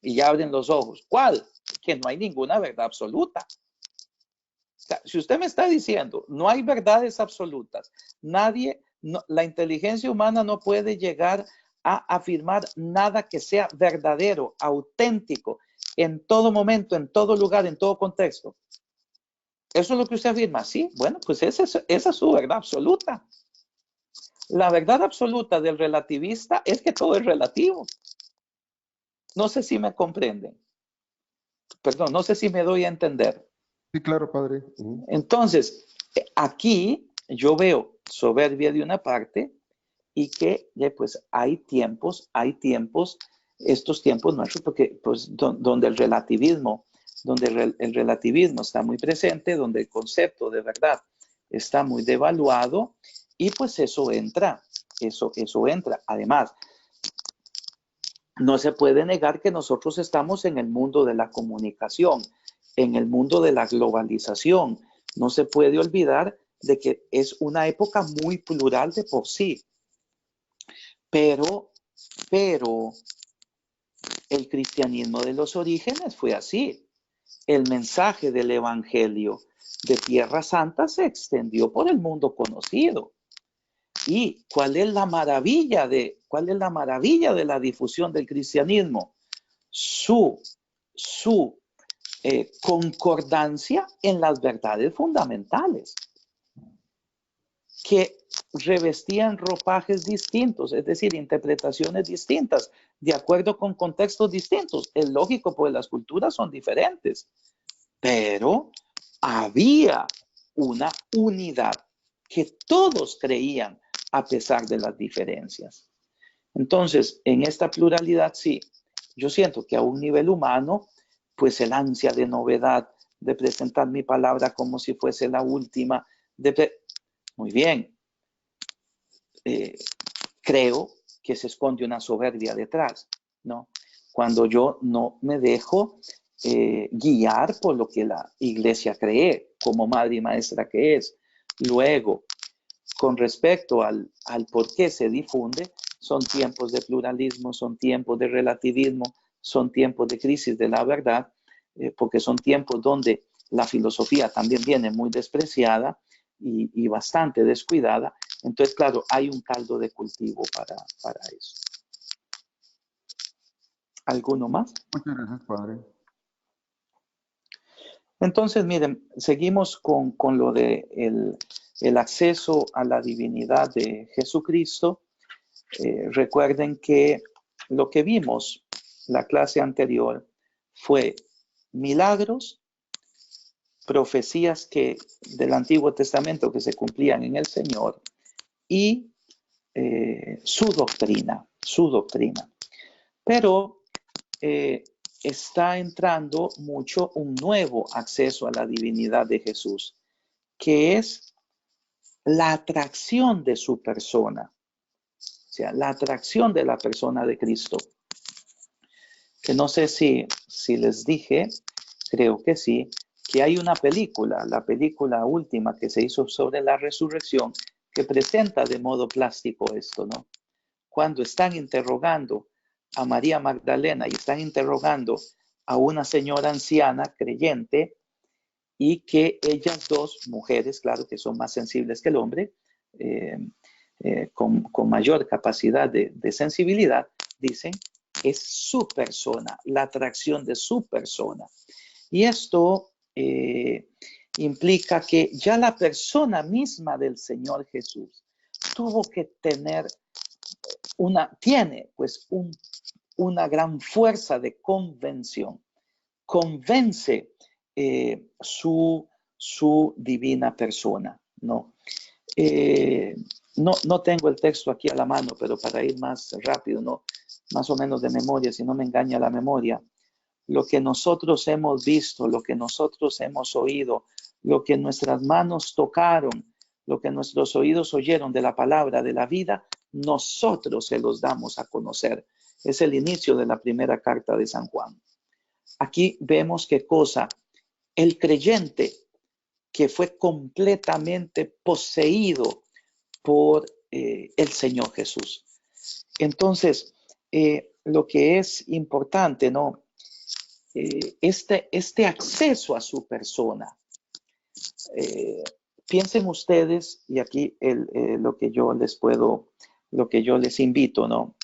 Y ya abren los ojos. ¿Cuál? Que no hay ninguna verdad absoluta. O sea, si usted me está diciendo, no hay verdades absolutas, la inteligencia humana no puede llegar a afirmar nada que sea verdadero, auténtico, en todo momento, en todo lugar, en todo contexto. ¿Eso es lo que usted afirma? Sí, bueno, pues esa es su verdad absoluta. La verdad absoluta del relativista es que todo es relativo. No sé si me comprenden. Perdón, no sé si me doy a entender. Sí, claro, padre. Entonces, aquí yo veo soberbia de una parte y que pues hay tiempos, estos tiempos nuestros, porque pues donde el relativismo está muy presente, donde el concepto de verdad está muy devaluado, y pues eso entra. Además, no se puede negar que nosotros estamos en el mundo de la comunicación, en el mundo de la globalización. No se puede olvidar de que es una época muy plural de por sí. Pero el cristianismo de los orígenes fue así. El mensaje del evangelio de Tierra Santa se extendió por el mundo conocido. ¿Y cuál es la maravilla de la difusión del cristianismo? Su concordancia en las verdades fundamentales, que revestían ropajes distintos, es decir, interpretaciones distintas, de acuerdo con contextos distintos. Es lógico, pues las culturas son diferentes, pero había una unidad que todos creían a pesar de las diferencias. Entonces, en esta pluralidad, sí, yo siento que a un nivel humano, pues el ansia de novedad, de presentar mi palabra como si fuese la última, muy bien, creo que se esconde una soberbia detrás, ¿no? Cuando yo no me dejo guiar por lo que la iglesia cree, como madre y maestra que es. Luego, con respecto al por qué se difunde, son tiempos de pluralismo, son tiempos de relativismo, son tiempos de crisis de la verdad, porque son tiempos donde la filosofía también viene muy despreciada y bastante descuidada. Entonces, claro, hay un caldo de cultivo para eso. ¿Alguno más? Muchas gracias, padre. Entonces, miren, seguimos con lo de el acceso a la divinidad de Jesucristo. Recuerden que lo que vimos la clase anterior fue milagros, profecías del Antiguo Testamento que se cumplían en el Señor y su doctrina. Pero está entrando mucho un nuevo acceso a la divinidad de Jesús, que es la atracción de su persona. O sea, la atracción de la persona de Cristo. Que no sé si les dije, creo que sí, que hay una película, la película última que se hizo sobre la resurrección, que presenta de modo plástico esto, ¿no? Cuando están interrogando a María Magdalena y están interrogando a una señora anciana creyente, y que ellas dos mujeres, claro que son más sensibles que el hombre, con mayor capacidad de sensibilidad, dicen, es su persona, la atracción de su persona. Y esto implica que ya la persona misma del Señor Jesús tuvo que tiene pues una gran fuerza de convención. Convence su divina persona, ¿no? No tengo el texto aquí a la mano, pero para ir más rápido, ¿no? Más o menos de memoria, si no me engaña la memoria, lo que nosotros hemos visto, lo que nosotros hemos oído, lo que nuestras manos tocaron, lo que nuestros oídos oyeron de la palabra de la vida, nosotros se los damos a conocer. Es el inicio de la primera carta de San Juan. Aquí vemos qué cosa, el creyente que fue completamente poseído por el Señor Jesús. Entonces, lo que es importante, ¿no? Este acceso a su persona. Piensen ustedes, y aquí lo que yo les invito, ¿no?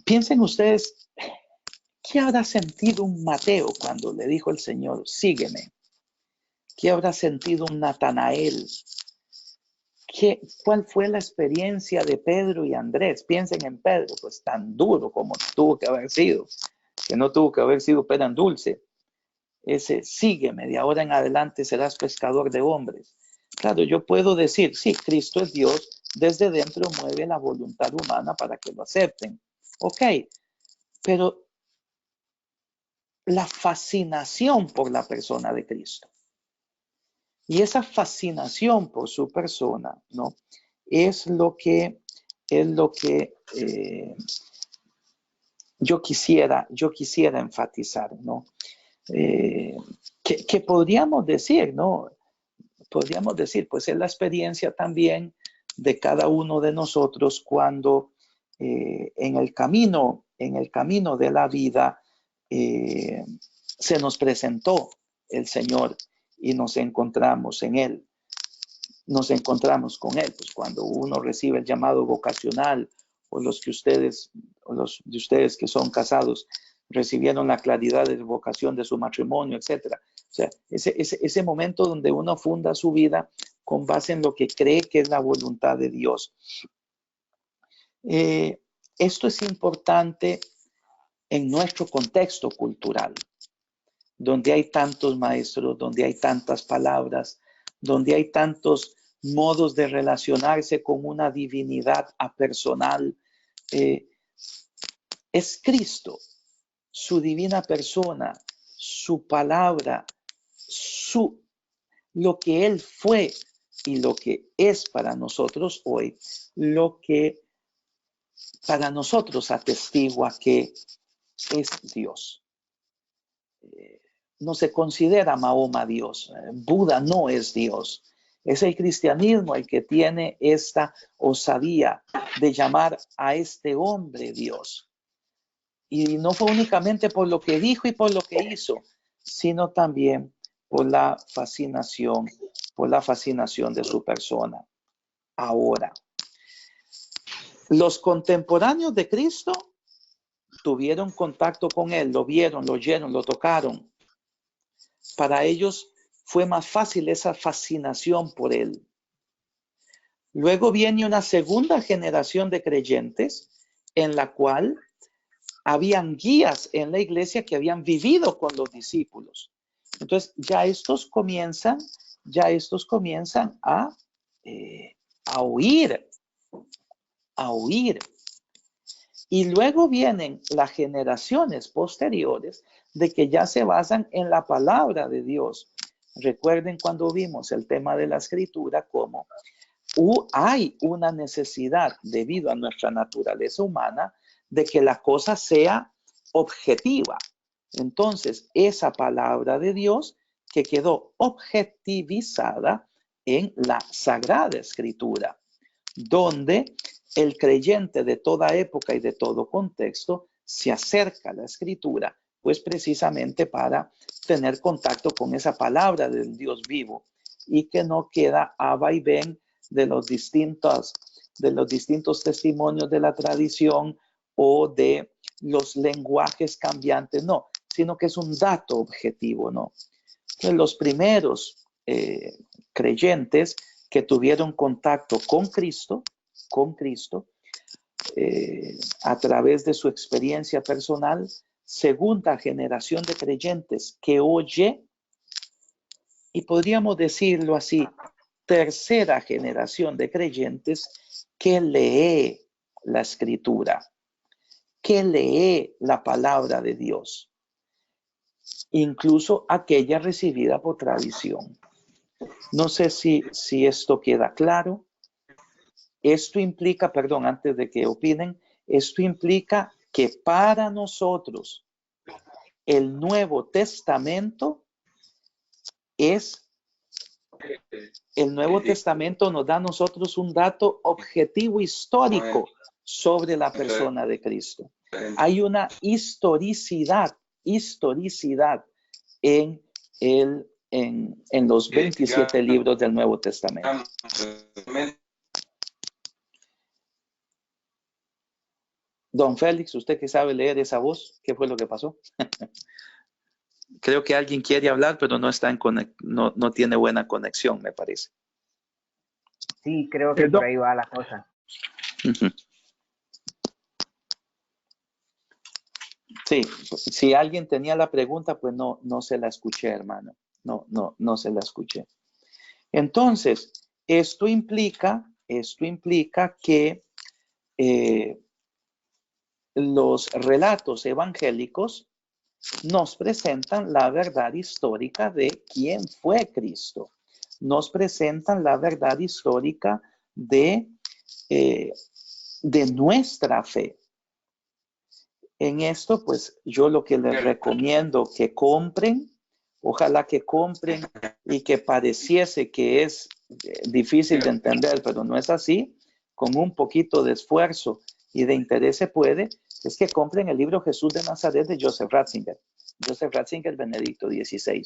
Piensen ustedes, ¿qué habrá sentido un Mateo cuando le dijo el Señor, sígueme? ¿Qué habrá sentido un Natanael? ¿Cuál fue la experiencia de Pedro y Andrés? Piensen en Pedro, pues tan duro como tuvo que haber sido, que no tuvo que haber sido pan dulce. Ese, sígueme, de ahora en adelante serás pescador de hombres. Claro, yo puedo decir, sí, Cristo es Dios, desde dentro mueve la voluntad humana para que lo acepten. Ok, pero la fascinación por la persona de Cristo y esa fascinación por su persona, ¿no? Es lo que yo quisiera enfatizar, ¿no? Que podríamos decir, ¿no? Podríamos decir, pues es la experiencia también de cada uno de nosotros cuando en el camino de la vida se nos presentó el Señor y nos encontramos en Él. Nos encontramos con Él, pues cuando uno recibe el llamado vocacional, o los de ustedes que son casados recibieron la claridad de vocación de su matrimonio, etcétera. O sea, ese momento donde uno funda su vida con base en lo que cree que es la voluntad de Dios. Esto es importante en nuestro contexto cultural, donde hay tantos maestros, donde hay tantas palabras, donde hay tantos modos de relacionarse con una divinidad apersonal. Es Cristo, su divina persona, su palabra, lo que Él fue y lo que es para nosotros hoy, lo que para nosotros atestigua que es Dios. No se considera Mahoma Dios, Buda no es Dios. Es el cristianismo el que tiene esta osadía de llamar a este hombre Dios. Y no fue únicamente por lo que dijo y por lo que hizo, sino también por la fascinación de su persona. Ahora, los contemporáneos de Cristo tuvieron contacto con Él, lo vieron, lo oyeron, lo tocaron. Para ellos fue más fácil esa fascinación por Él. Luego viene una segunda generación de creyentes en la cual habían guías en la iglesia que habían vivido con los discípulos. Entonces ya estos comienzan a oír. Y luego vienen las generaciones posteriores de que ya se basan en la palabra de Dios. Recuerden cuando vimos el tema de la escritura, como hay una necesidad debido a nuestra naturaleza humana de que la cosa sea objetiva. Entonces, esa palabra de Dios que quedó objetivizada en la Sagrada Escritura, donde el creyente de toda época y de todo contexto se acerca a la Escritura, pues precisamente para tener contacto con esa palabra del Dios vivo y que no queda a vaivén de los distintos testimonios de la tradición o de los lenguajes cambiantes, no, sino que es un dato objetivo, ¿no? Entonces, los primeros creyentes que tuvieron contacto con Cristo, a través de su experiencia personal, segunda generación de creyentes que oye, y podríamos decirlo así, tercera generación de creyentes que lee la Escritura, que lee la palabra de Dios, incluso aquella recibida por tradición. No sé si esto queda claro. Esto implica, perdón, antes de que opinen, esto implica que para nosotros el Nuevo Testamento nos da a nosotros un dato objetivo histórico sobre la persona de Cristo. Hay una historicidad en los 27 libros del Nuevo Testamento. Don Félix, usted que sabe leer esa voz, ¿qué fue lo que pasó? Creo que alguien quiere hablar, pero no está no tiene buena conexión, me parece. Sí, creo que por ahí va la cosa. Sí, si alguien tenía la pregunta, pues no se la escuché, hermano. No se la escuché. Entonces, esto implica que los relatos evangélicos nos presentan la verdad histórica de quién fue Cristo. Nos presentan la verdad histórica de nuestra fe. En esto, pues yo lo que les recomiendo que compren, ojalá que compren y que pareciese que es difícil de entender, pero no es así, con un poquito de esfuerzo y de interés se puede, es que compren el libro Jesús de Nazaret de Joseph Ratzinger. Joseph Ratzinger, Benedicto XVI.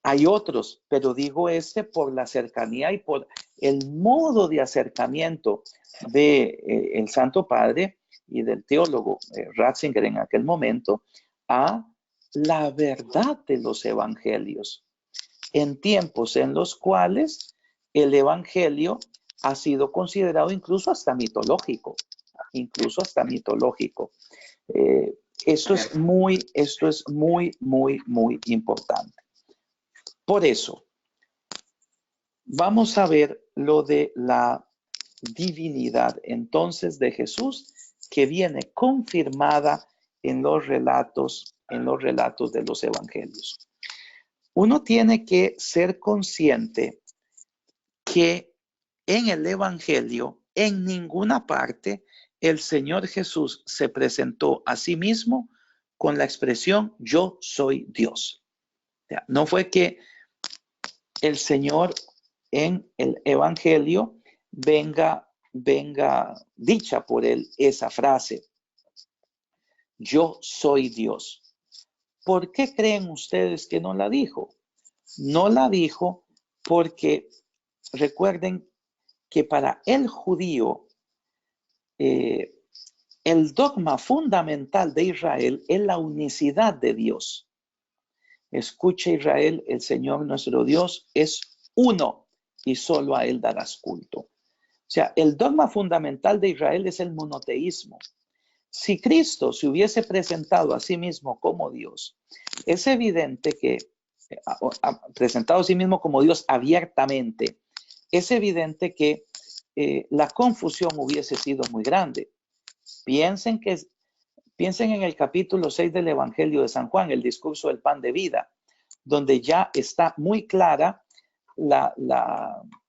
Hay otros, pero digo por la cercanía y por el modo de acercamiento de el Santo Padre y del teólogo Ratzinger en aquel momento a la verdad de los evangelios en tiempos en los cuales el evangelio ha sido considerado incluso hasta mitológico. Esto es muy, muy, muy importante. Por eso, vamos a ver lo de la divinidad entonces de Jesús que viene confirmada en los relatos de los evangelios. Uno tiene que ser consciente que en el evangelio, en ninguna parte, el Señor Jesús se presentó a sí mismo con la expresión yo soy Dios. No fue que el Señor en el evangelio venga dicha por él esa frase, yo soy Dios. ¿Por qué creen ustedes que no la dijo? No la dijo porque recuerden que para el judío el dogma fundamental de Israel es la unicidad de Dios. Escucha Israel, el Señor nuestro Dios es uno y solo a Él darás culto. O sea, el dogma fundamental de Israel es el monoteísmo. Si Cristo se hubiese presentado a sí mismo como Dios, es evidente que, presentado a sí mismo como Dios abiertamente, es evidente que la confusión hubiese sido muy grande. Piensen en el capítulo 6 del Evangelio de San Juan, el discurso del pan de vida, donde ya está muy clara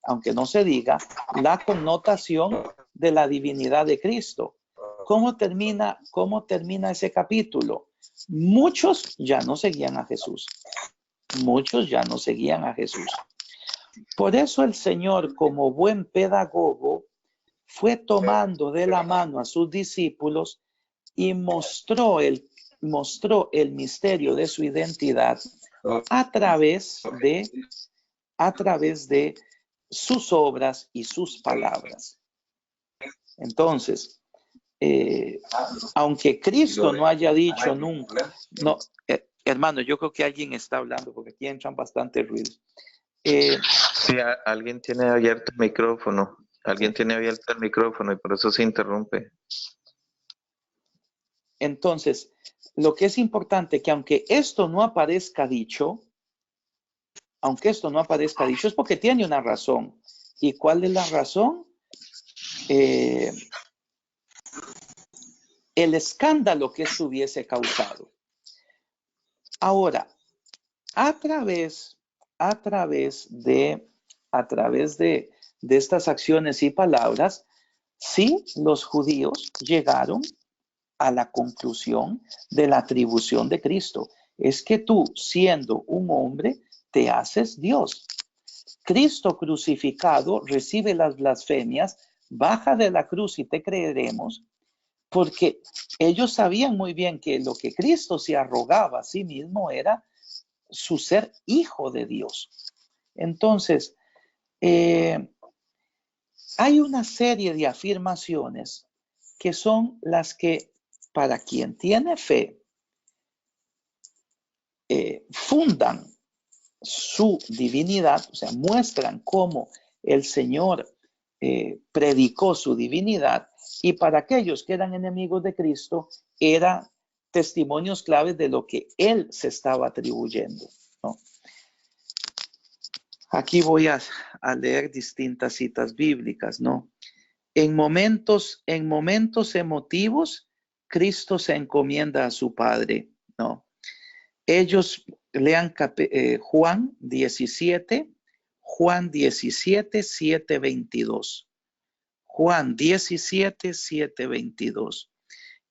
aunque no se diga, la connotación de la divinidad de Cristo. ¿Cómo termina ese capítulo? Muchos ya no seguían a Jesús. Por eso el Señor, como buen pedagogo, fue tomando de la mano a sus discípulos y mostró el misterio de su identidad a través de sus obras y sus palabras. Entonces, aunque Cristo no haya dicho nunca, hermano, yo creo que alguien está hablando porque aquí entran bastante ruido. Sí, alguien tiene abierto el micrófono. Alguien tiene abierto el micrófono y por eso se interrumpe. Entonces, lo que es importante que aunque esto no aparezca dicho, es porque tiene una razón. ¿Y cuál es la razón? El escándalo que esto hubiese causado. Ahora, a través de estas acciones y palabras, sí, los judíos llegaron a la conclusión de la atribución de Cristo. Es que tú, siendo un hombre, te haces Dios. Cristo crucificado recibe las blasfemias, baja de la cruz y te creeremos, porque ellos sabían muy bien que lo que Cristo se arrogaba a sí mismo era su ser hijo de Dios. Entonces, hay una serie de afirmaciones que son las que, para quien tiene fe, fundan su divinidad, o sea, muestran cómo el Señor predicó su divinidad, y para aquellos que eran enemigos de Cristo, eran testimonios claves de lo que Él se estaba atribuyendo, ¿no? Aquí voy a leer distintas citas bíblicas, ¿no? En momentos emotivos, Cristo se encomienda a su Padre, ¿no? Ellos lean Juan 17, 7, 22. Juan 17, 7, 22.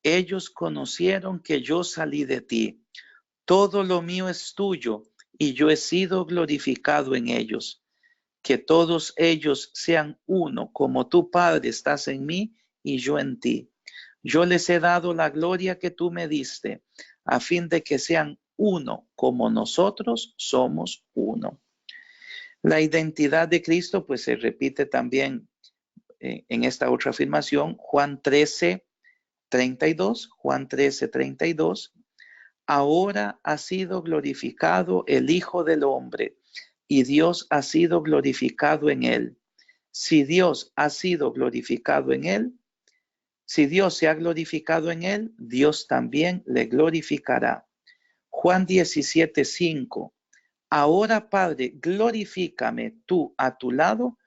Ellos conocieron que yo salí de ti. Todo lo mío es tuyo y yo he sido glorificado en ellos. Que todos ellos sean uno, como tú, Padre, estás en mí y yo en ti. Yo les he dado la gloria que tú me diste, a fin de que sean uno, como nosotros somos uno. La identidad de Cristo, pues se repite también en esta otra afirmación, Juan 13, 32, Juan 13, 32. Ahora ha sido glorificado el Hijo del Hombre, y Dios ha sido glorificado en él. Si Dios ha sido glorificado en él, si Dios se ha glorificado en él, Dios también le glorificará. Juan 17, 5. Ahora, Padre, glorifícame tú a tu lado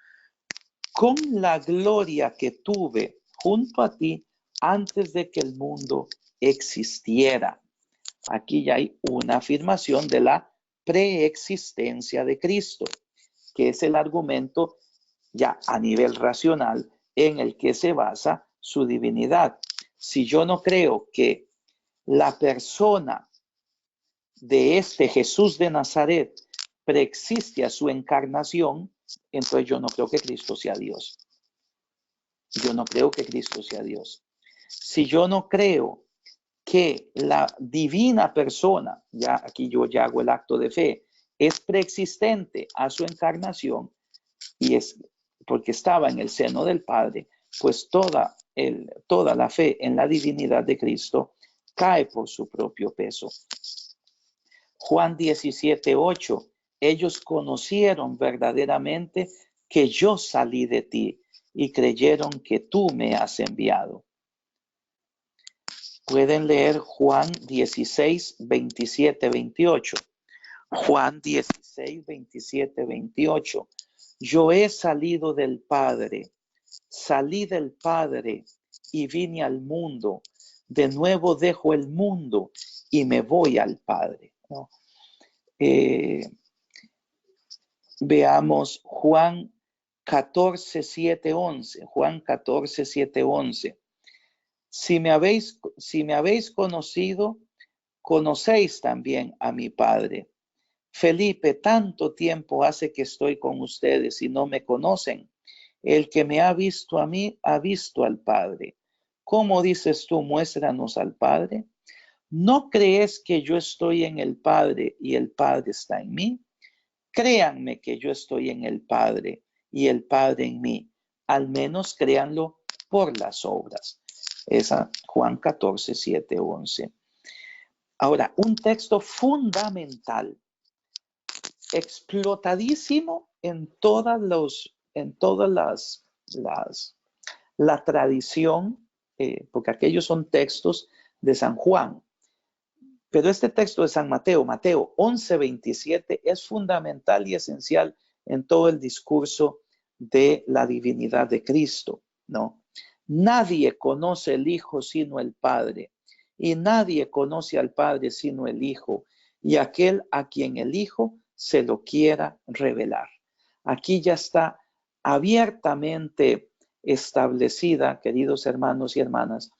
con la gloria que tuve junto a ti antes de que el mundo existiera. Aquí ya hay una afirmación de la preexistencia de Cristo, que es el argumento ya a nivel racional en el que se basa su divinidad. Si yo no creo que la persona de este Jesús de Nazaret preexiste a su encarnación, entonces yo no creo que Cristo sea Dios. Yo no creo que Cristo sea Dios. Si yo no creo que la divina persona, ya aquí yo ya hago el acto de fe, es preexistente a su encarnación y es porque estaba en el seno del Padre, pues toda la fe en la divinidad de Cristo cae por su propio peso. Juan 17, 8. Ellos conocieron verdaderamente que yo salí de ti y creyeron que tú me has enviado. Pueden leer Juan 16, 27, 28. Juan 16, 27, 28. Yo he salido del Padre, salí del Padre y vine al mundo. De nuevo dejo el mundo y me voy al Padre, ¿no? Veamos Juan 14, 7, 11. Juan 14, 7, 11. Si me habéis conocido, conocéis también a mi Padre. Felipe, tanto tiempo hace que estoy con ustedes y no me conocen. El que me ha visto a mí, ha visto al Padre. ¿Cómo dices tú, muéstranos al Padre? ¿No crees que yo estoy en el Padre y el Padre está en mí? Créanme que yo estoy en el Padre y el Padre en mí. Al menos créanlo por las obras. Esa Juan 14, 7, 11. Ahora, un texto fundamental, explotadísimo en todas la tradición, porque aquellos son textos de San Juan. Pero este texto de San Mateo, Mateo 11, 27, es fundamental y esencial en todo el discurso de la divinidad de Cristo, ¿no? Nadie conoce el Hijo sino el Padre, y nadie conoce al Padre sino el Hijo, y aquel a quien el Hijo se lo quiera revelar. Aquí ya está abiertamente establecida, queridos hermanos y hermanas,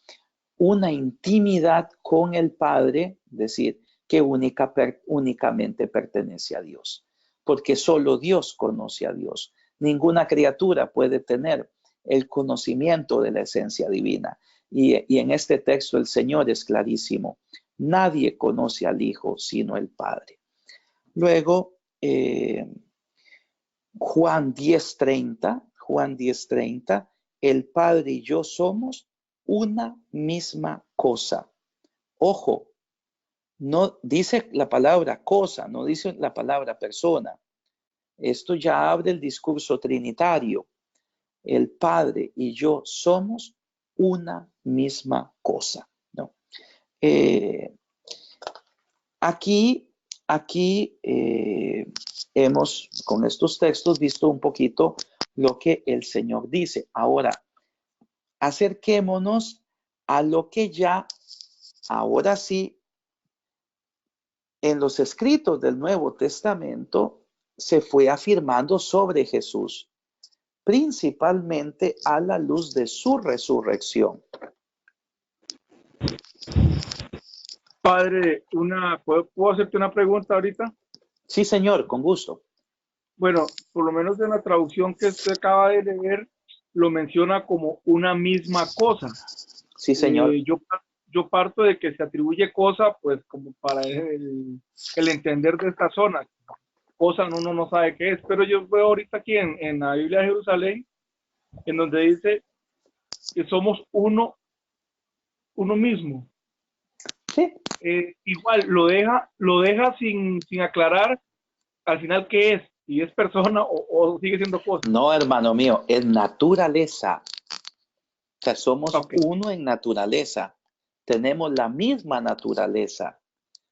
una intimidad con el Padre, es decir, que únicamente pertenece a Dios, porque solo Dios conoce a Dios. Ninguna criatura puede tener el conocimiento de la esencia divina. Y en este texto el Señor es clarísimo. Nadie conoce al Hijo sino el Padre. Luego, Juan 10:30, el Padre y yo somos una misma cosa. Ojo, no dice la palabra cosa, no dice la palabra persona. Esto ya abre el discurso trinitario. El Padre y yo somos una misma cosa, ¿no? Aquí hemos, con estos textos, visto un poquito lo que el Señor dice. Ahora, acerquémonos a lo que ya, ahora sí, en los escritos del Nuevo Testamento se fue afirmando sobre Jesús, principalmente a la luz de su resurrección. Padre, ¿puedo hacerte una pregunta ahorita? Sí, señor, con gusto. Bueno, por lo menos en la traducción que usted acaba de leer, lo menciona como una misma cosa. Sí, señor. Yo parto de que se atribuye cosa, pues como para el entender de esta zona. Cosa uno no sabe qué es, pero yo veo ahorita aquí en la Biblia de Jerusalén, en donde dice que somos uno mismo. Sí. Igual lo deja sin aclarar al final qué es, si es persona o sigue siendo cosa. No, hermano mío, es naturaleza. O sea, somos uno en naturaleza. Tenemos la misma naturaleza.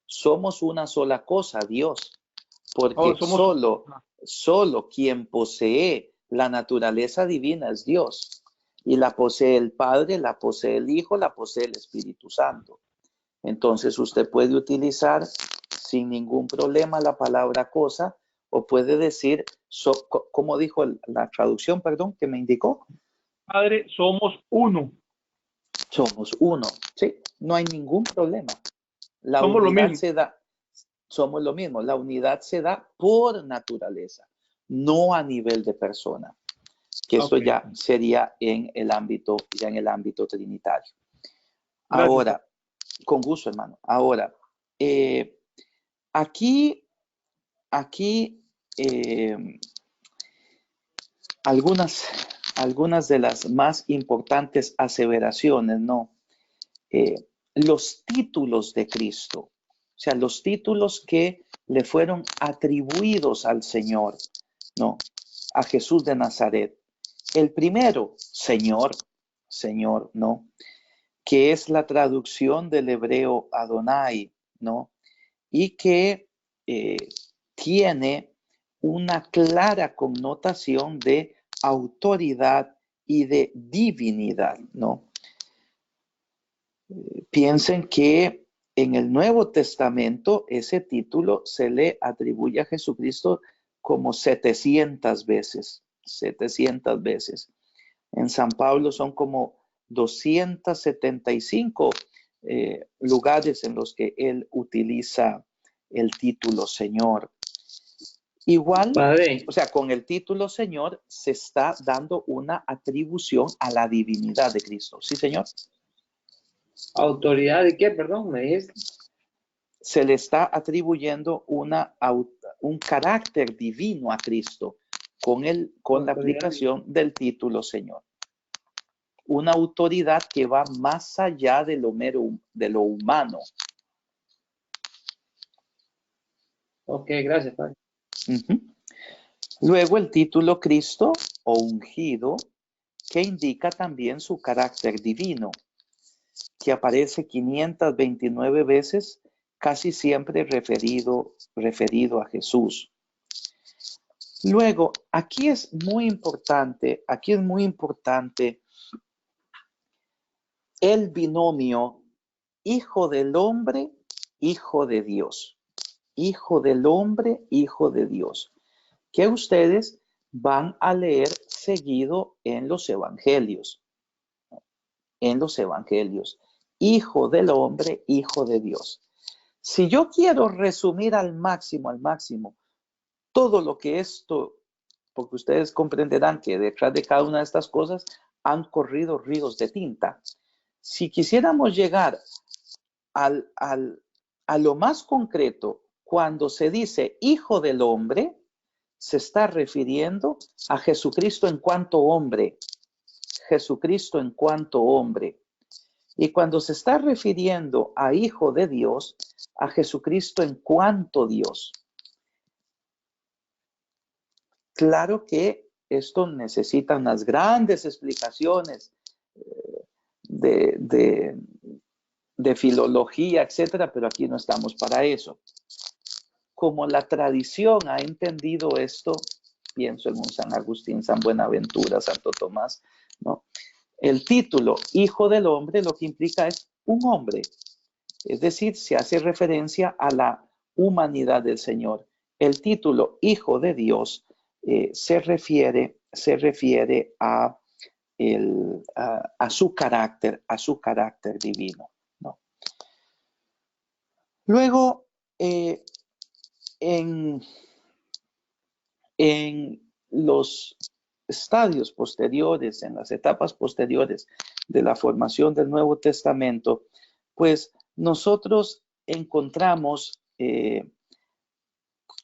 Somos una sola cosa, Dios. Porque solo quien posee la naturaleza divina es Dios. Y la posee el Padre, la posee el Hijo, la posee el Espíritu Santo. Entonces usted puede utilizar sin ningún problema la palabra cosa o puede decir, ¿cómo dijo la traducción, perdón, que me indicó? Padre, somos uno. Somos uno, sí, no hay ningún problema. Somos lo mismo. Somos lo mismo. La unidad se da por naturaleza, no a nivel de persona. Que esto ya sería en el ámbito trinitario. Gracias. Ahora, con gusto, hermano. Ahora, aquí algunas de las más importantes aseveraciones, ¿no? Los títulos de Cristo, o sea, los títulos que le fueron atribuidos al Señor, ¿no? A Jesús de Nazaret. El primero, Señor, ¿no? Que es la traducción del hebreo Adonai, ¿no? Y que tiene una clara connotación de autoridad y de divinidad, ¿no? Piensen que en el Nuevo Testamento ese título se le atribuye a Jesucristo como 700 veces, 700 veces. En San Pablo son como 275 lugares en los que él utiliza el título Señor. Igual, Padre, o sea, con el título Señor se está dando una atribución a la divinidad de Cristo. ¿Sí, Señor? ¿Autoridad de qué? Perdón, me dijiste. Se le está atribuyendo un carácter divino a Cristo con la aplicación del título Señor. Una autoridad que va más allá de lo humano. Ok, gracias, Padre. Luego el título Cristo o ungido, que indica también su carácter divino, que aparece 529 veces, casi siempre referido a Jesús. Luego, aquí es muy importante el binomio Hijo del Hombre, Hijo de Dios. Hijo del Hombre, Hijo de Dios. Que ustedes van a leer seguido en los evangelios. En los evangelios. Hijo del Hombre, Hijo de Dios. Si yo quiero resumir al máximo, todo lo que esto, porque ustedes comprenderán que detrás de cada una de estas cosas han corrido ríos de tinta. Si quisiéramos llegar a lo más concreto, cuando se dice Hijo del Hombre, se está refiriendo a Jesucristo en cuanto hombre. Jesucristo en cuanto hombre. Y cuando se está refiriendo a Hijo de Dios, a Jesucristo en cuanto Dios. Claro que esto necesita unas grandes explicaciones de filología, etcétera, pero aquí no estamos para eso. Como la tradición ha entendido esto, pienso en un San Agustín, San Buenaventura, Santo Tomás, ¿no? El título Hijo del Hombre lo que implica es un hombre, es decir, se hace referencia a la humanidad del Señor. El título Hijo de Dios se refiere a su carácter divino, ¿no? Luego, en los estadios posteriores, en las etapas posteriores de la formación del Nuevo Testamento, pues nosotros encontramos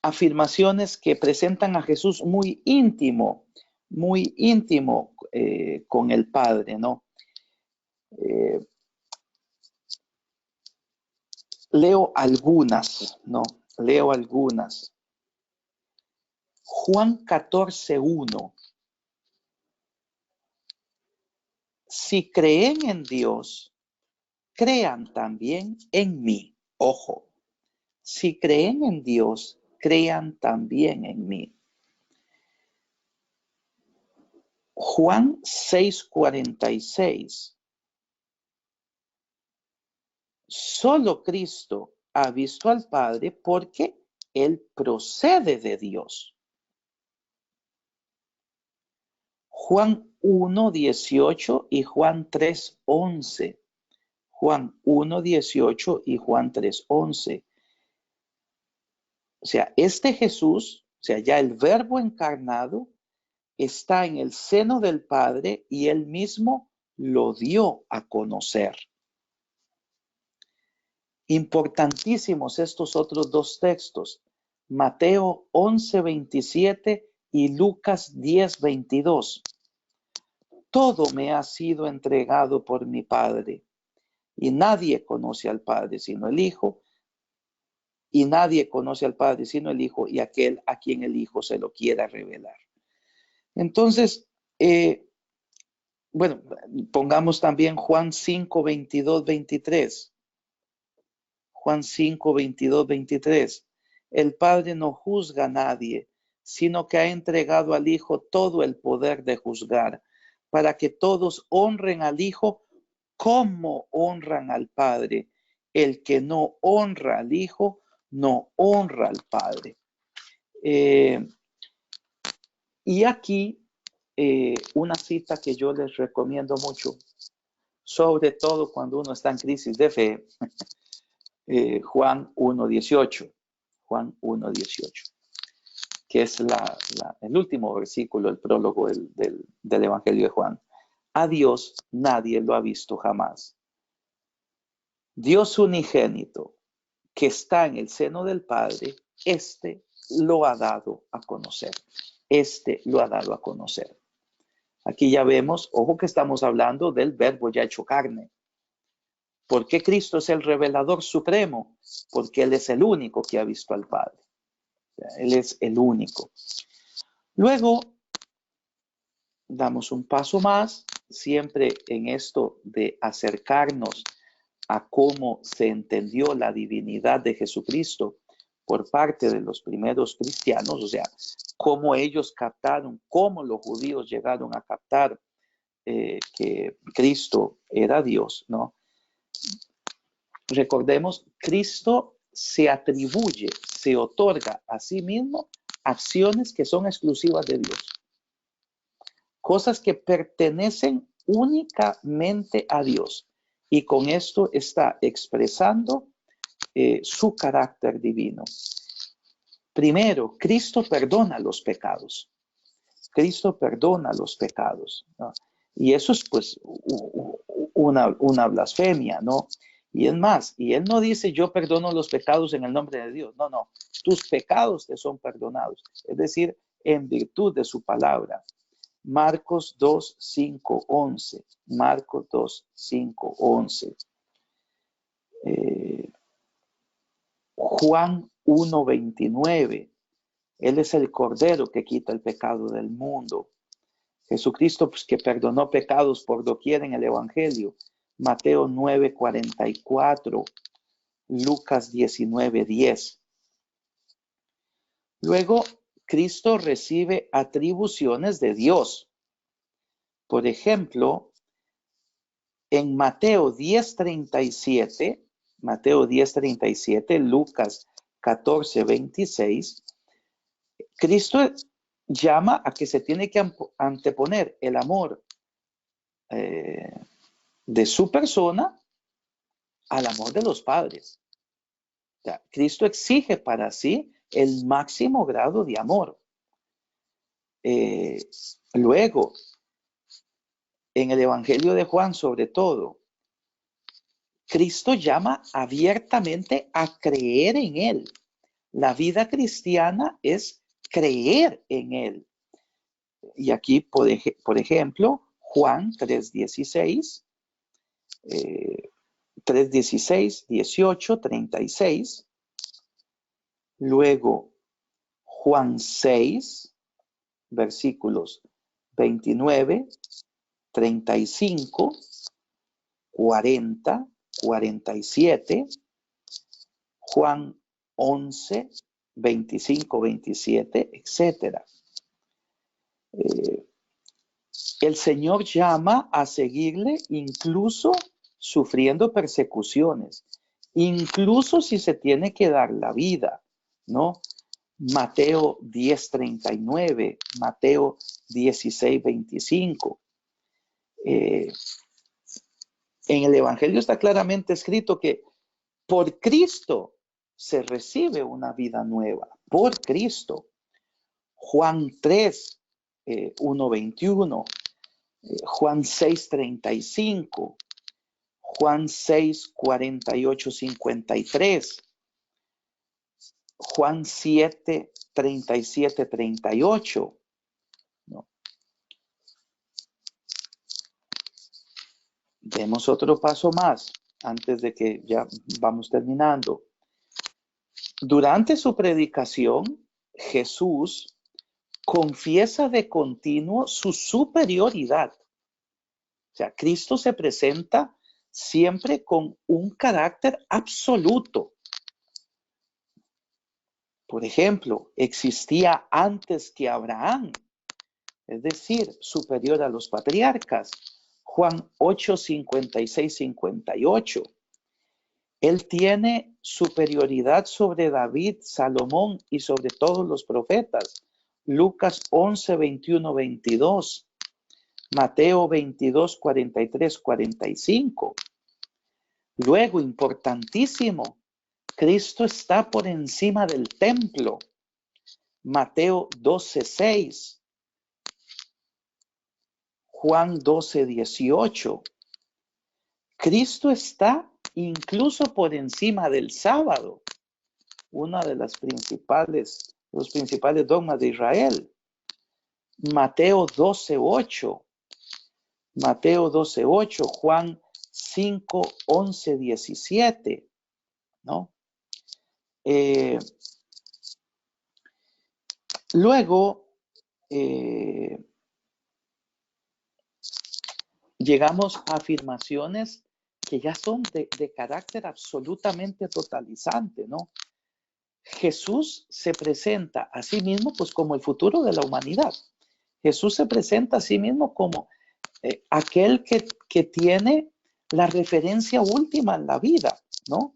afirmaciones que presentan a Jesús muy íntimo con el Padre, ¿no? Leo algunas, ¿no? Leo algunas. Juan 14:1. Si creen en Dios, crean también en mí. Ojo, si creen en Dios, crean también en mí. Juan 6:46. Solo Cristo ha visto al Padre porque Él procede de Dios. Juan 1:18 y Juan 3:11. Juan 1:18 y Juan 3:11. O sea, este Jesús, o sea, ya el Verbo encarnado, está en el seno del Padre y Él mismo lo dio a conocer. Importantísimos estos otros dos textos, Mateo 11:27 y Lucas 10:22. Todo me ha sido entregado por mi Padre, y nadie conoce al Padre sino el Hijo, y nadie conoce al Padre sino el Hijo y aquel a quien el Hijo se lo quiera revelar. Entonces, bueno, pongamos también Juan 5:22-23. Juan 5:22-23. El Padre no juzga a nadie, sino que ha entregado al Hijo todo el poder de juzgar, para que todos honren al Hijo como honran al Padre. El que no honra al Hijo, no honra al Padre. Y aquí una cita que yo les recomiendo mucho, sobre todo cuando uno está en crisis de fe, Juan 1:18. Juan 1:18, que es el último versículo, el prólogo del Evangelio de Juan. A Dios nadie lo ha visto jamás. Dios unigénito, que está en el seno del Padre, lo ha dado a conocer. Lo ha dado a conocer. Aquí ya vemos, ojo que estamos hablando del Verbo ya hecho carne. ¿Por qué Cristo es el revelador supremo? Porque Él es el único que ha visto al Padre. Él es el único. Luego, damos un paso más, siempre en esto de acercarnos a cómo se entendió la divinidad de Jesucristo por parte de los primeros cristianos, o sea, cómo ellos captaron, cómo los judíos llegaron a captar que Cristo era Dios, ¿no? Recordemos, Cristo se atribuye, se otorga a sí mismo acciones que son exclusivas de Dios. Cosas que pertenecen únicamente a Dios. Y con esto está expresando su carácter divino. Primero, Cristo perdona los pecados. Cristo perdona los pecados, ¿no? Y eso es pues una blasfemia, ¿no? Y es más, y Él no dice yo perdono los pecados en el nombre de Dios. No, no, tus pecados te son perdonados. Es decir, en virtud de su palabra. Marcos 2, 5, 11. Marcos 2, 5, 11. Juan 1, 29. Él es el Cordero que quita el pecado del mundo. Jesucristo, pues, que perdonó pecados por doquier en el Evangelio. Mateo 9, 44. Lucas 19, 10. Luego, Cristo recibe atribuciones de Dios. Por ejemplo, en Mateo 10:37, Lucas 14:26, Cristo llama a que se tiene que anteponer el amor de su persona al amor de los padres. O sea, Cristo exige para sí el máximo grado de amor. Luego, en el Evangelio de Juan, sobre todo, Cristo llama abiertamente a creer en Él. La vida cristiana es creer en Él. Y aquí, por ejemplo, Juan 3:16, 3:16, 18, 36. Luego, Juan 6, versículos 29, 35, 40, 47. Juan 11, 25, 27, etc. El Señor llama a seguirle incluso sufriendo persecuciones, incluso si se tiene que dar la vida, ¿no? Mateo 10:39, Mateo 16:25. En el Evangelio está claramente escrito que por Cristo se recibe una vida nueva, por Cristo. Juan 3, 1:21, Juan 6:35, Juan 6:48-53, Juan 7:37-38. ¿No? Demos otro paso más antes de que ya vamos terminando. Durante su predicación, Jesús confiesa de continuo su superioridad. O sea, Cristo se presenta siempre con un carácter absoluto. Por ejemplo, existía antes que Abraham, es decir, superior a los patriarcas. Juan 8, 56, 58. Él tiene superioridad sobre David, Salomón y sobre todos los profetas. Lucas 11, 21, 22. Mateo 22, 43, 45. Luego, importantísimo, Cristo está por encima del templo. Mateo 12, 6. Juan 12, 18. Cristo está incluso por encima del sábado, una de los principales dogmas de Israel. Mateo 12, 8. Mateo 12, 8. Juan 5, 11, 17. ¿No? Luego, llegamos a afirmaciones que ya son de carácter absolutamente totalizante, ¿no? Jesús se presenta a sí mismo pues como el futuro de la humanidad. Jesús se presenta a sí mismo como aquel que tiene la referencia última en la vida, ¿no? O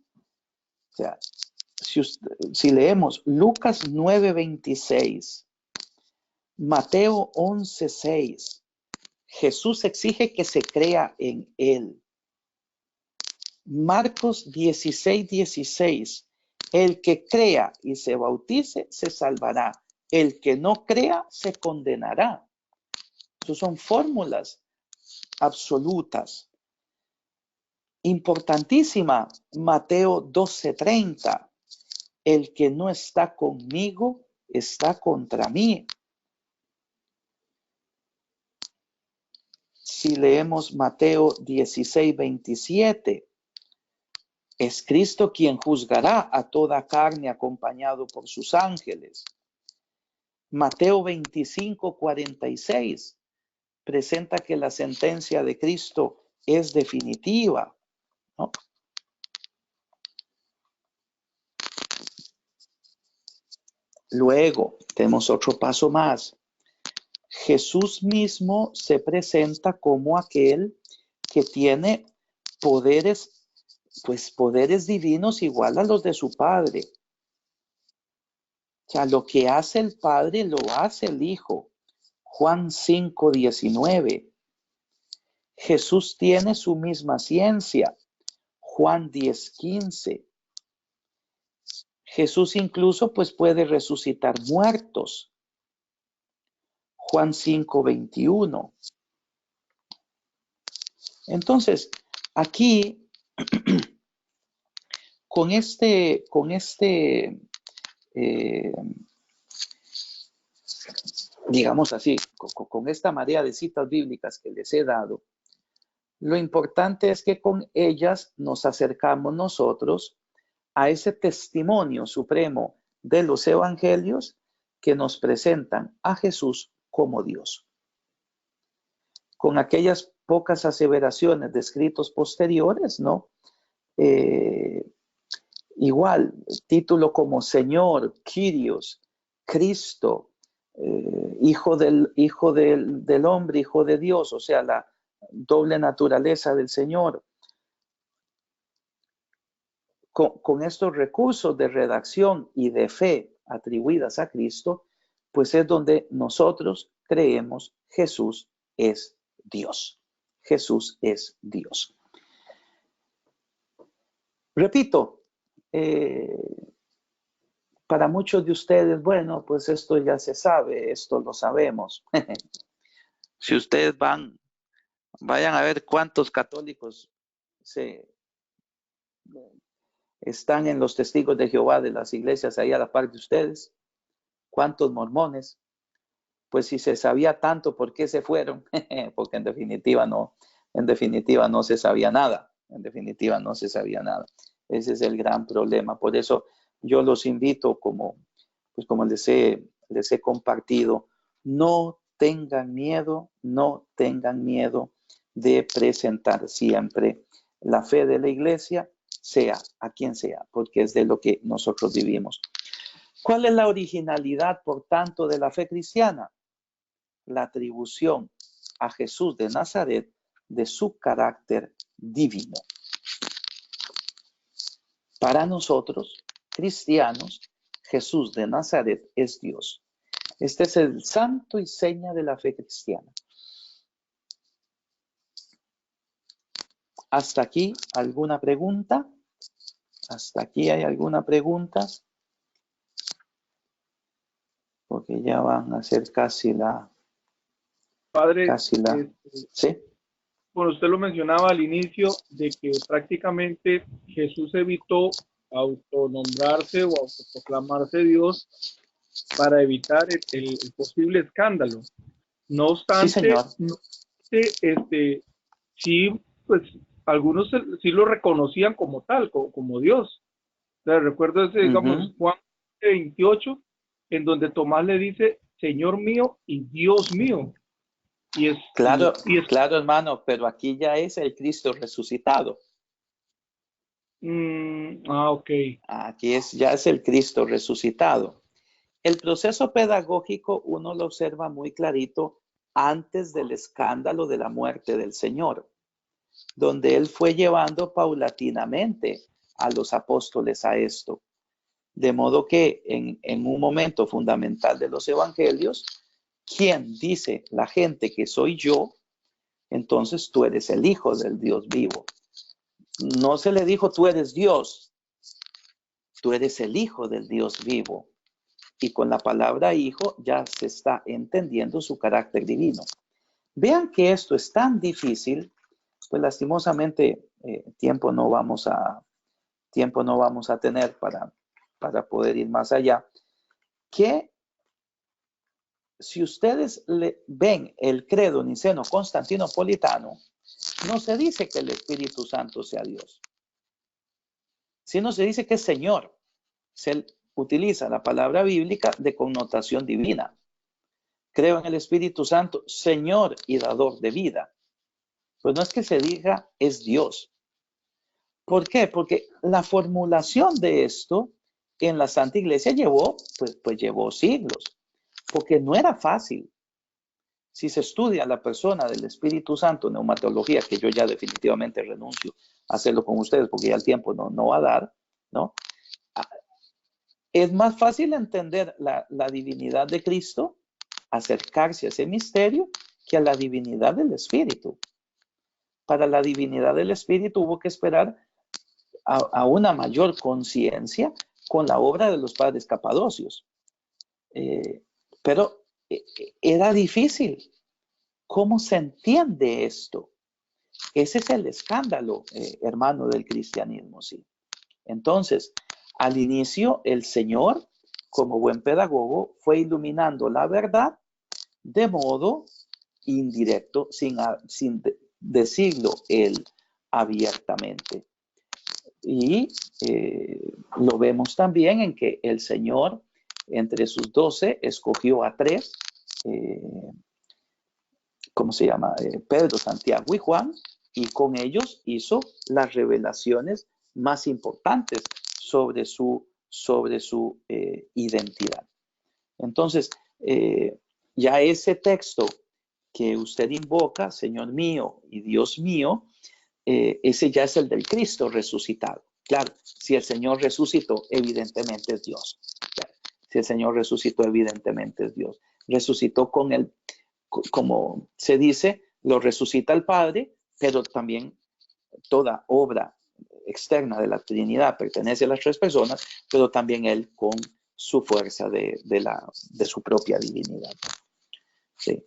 sea, si leemos Lucas 9:26, Mateo 11:6, Jesús exige que se crea en Él. Marcos 16:16, el que crea y se bautice se salvará, el que no crea se condenará. Esas son fórmulas absolutas. Importantísima, Mateo 12:30, el que no está conmigo está contra mí. si leemos Mateo 16:27, es Cristo quien juzgará a toda carne acompañado por sus ángeles. Mateo 25:46 presenta que la sentencia de Cristo es definitiva, ¿no? Luego, tenemos otro paso más. Jesús mismo se presenta como aquel que tiene poderes, pues poderes divinos igual a los de su Padre. O sea, lo que hace el Padre lo hace el Hijo. Juan 5:19. Jesús tiene su misma ciencia. Juan 10:15. Jesús incluso pues puede resucitar muertos. Juan 5:21. Entonces, aquí, con digamos así, con esta marea de citas bíblicas que les he dado, lo importante es que con ellas nos acercamos nosotros a ese testimonio supremo de los evangelios que nos presentan a Jesús como Dios. Con aquellas pocas aseveraciones de escritos posteriores, ¿no? Igual, título como Señor, Kyrios, Cristo, hijo del hombre, hijo de Dios, o sea, la doble naturaleza del Señor. Con estos recursos de redacción y de fe atribuidas a Cristo, pues es donde nosotros creemos Jesús es Dios. Jesús es Dios. Repito, para muchos de ustedes, bueno, pues esto ya se sabe, esto lo sabemos. Si ustedes vayan a ver cuántos católicos están en los testigos de Jehová de las iglesias ahí a la par de ustedes, cuántos mormones, pues si se sabía tanto, ¿por qué se fueron? Porque en definitiva no se sabía nada, Ese es el gran problema. Por eso yo los invito, como les he compartido, no tengan miedo de presentar siempre la fe de la iglesia, sea a quien sea, porque es de lo que nosotros vivimos. ¿Cuál es la originalidad, por tanto, de la fe cristiana? La atribución a Jesús de Nazaret de su carácter divino. Para nosotros, cristianos, Jesús de Nazaret es Dios. Este es el santo y seña de la fe cristiana. ¿Hasta aquí alguna pregunta? ¿Hasta aquí hay alguna pregunta? Porque ya van a ser casi la... Padre, ¿sí? Bueno, usted lo mencionaba al inicio de que prácticamente Jesús evitó autonombrarse o autoproclamarse Dios para evitar el posible escándalo. No obstante, sí, pues algunos sí lo reconocían como tal, como Dios. O sea, recuerdo ese, digamos, Juan 28, en donde Tomás le dice, Señor mío y Dios mío. Claro, hermano, pero aquí ya es el Cristo resucitado. Ok. Aquí ya es el Cristo resucitado. El proceso pedagógico uno lo observa muy clarito antes del escándalo de la muerte del Señor, donde Él fue llevando paulatinamente a los apóstoles a esto. De modo que en un momento fundamental de los evangelios, ¿quién dice la gente que soy yo? Entonces tú eres el Hijo del Dios vivo. No se le dijo tú eres Dios, tú eres el Hijo del Dios vivo. Y con la palabra hijo ya se está entendiendo su carácter divino. Vean que esto es tan difícil, pues lastimosamente tiempo no vamos a tener para poder ir más allá, que si ustedes ven el credo niceno-constantinopolitano, no se dice que el Espíritu Santo sea Dios, sino se dice que es Señor. Se utiliza la palabra bíblica de connotación divina. Creo en el Espíritu Santo, Señor y dador de vida. Pues no es que se diga es Dios. ¿Por qué? Porque la formulación de esto en la Santa Iglesia llevó siglos, porque no era fácil. Si se estudia la persona del Espíritu Santo, neumatología, que yo ya definitivamente renuncio a hacerlo con ustedes porque ya el tiempo no va a dar, ¿no? Es más fácil entender la divinidad de Cristo, acercarse a ese misterio, que a la divinidad del Espíritu. Para la divinidad del Espíritu hubo que esperar a una mayor conciencia con la obra de los padres capadocios. Pero era difícil. ¿Cómo se entiende esto? Ese es el escándalo, hermano, del cristianismo, sí. Entonces, al inicio, el Señor, como buen pedagogo, fue iluminando la verdad de modo indirecto, sin decirlo él abiertamente. Y lo vemos también en que el Señor, entre sus 12, escogió a 3, ¿cómo se llama? Pedro, Santiago y Juan, y con ellos hizo las revelaciones más importantes sobre su identidad. Entonces, ya ese texto que usted invoca, Señor mío y Dios mío, ese ya es el del Cristo resucitado. Claro, si el Señor resucitó, evidentemente es Dios. Claro, si el Señor resucitó, evidentemente es Dios. Resucitó con él, como se dice, lo resucita el Padre, pero también toda obra externa de la Trinidad pertenece a las 3 personas, pero también él con su fuerza de su propia divinidad. Sí.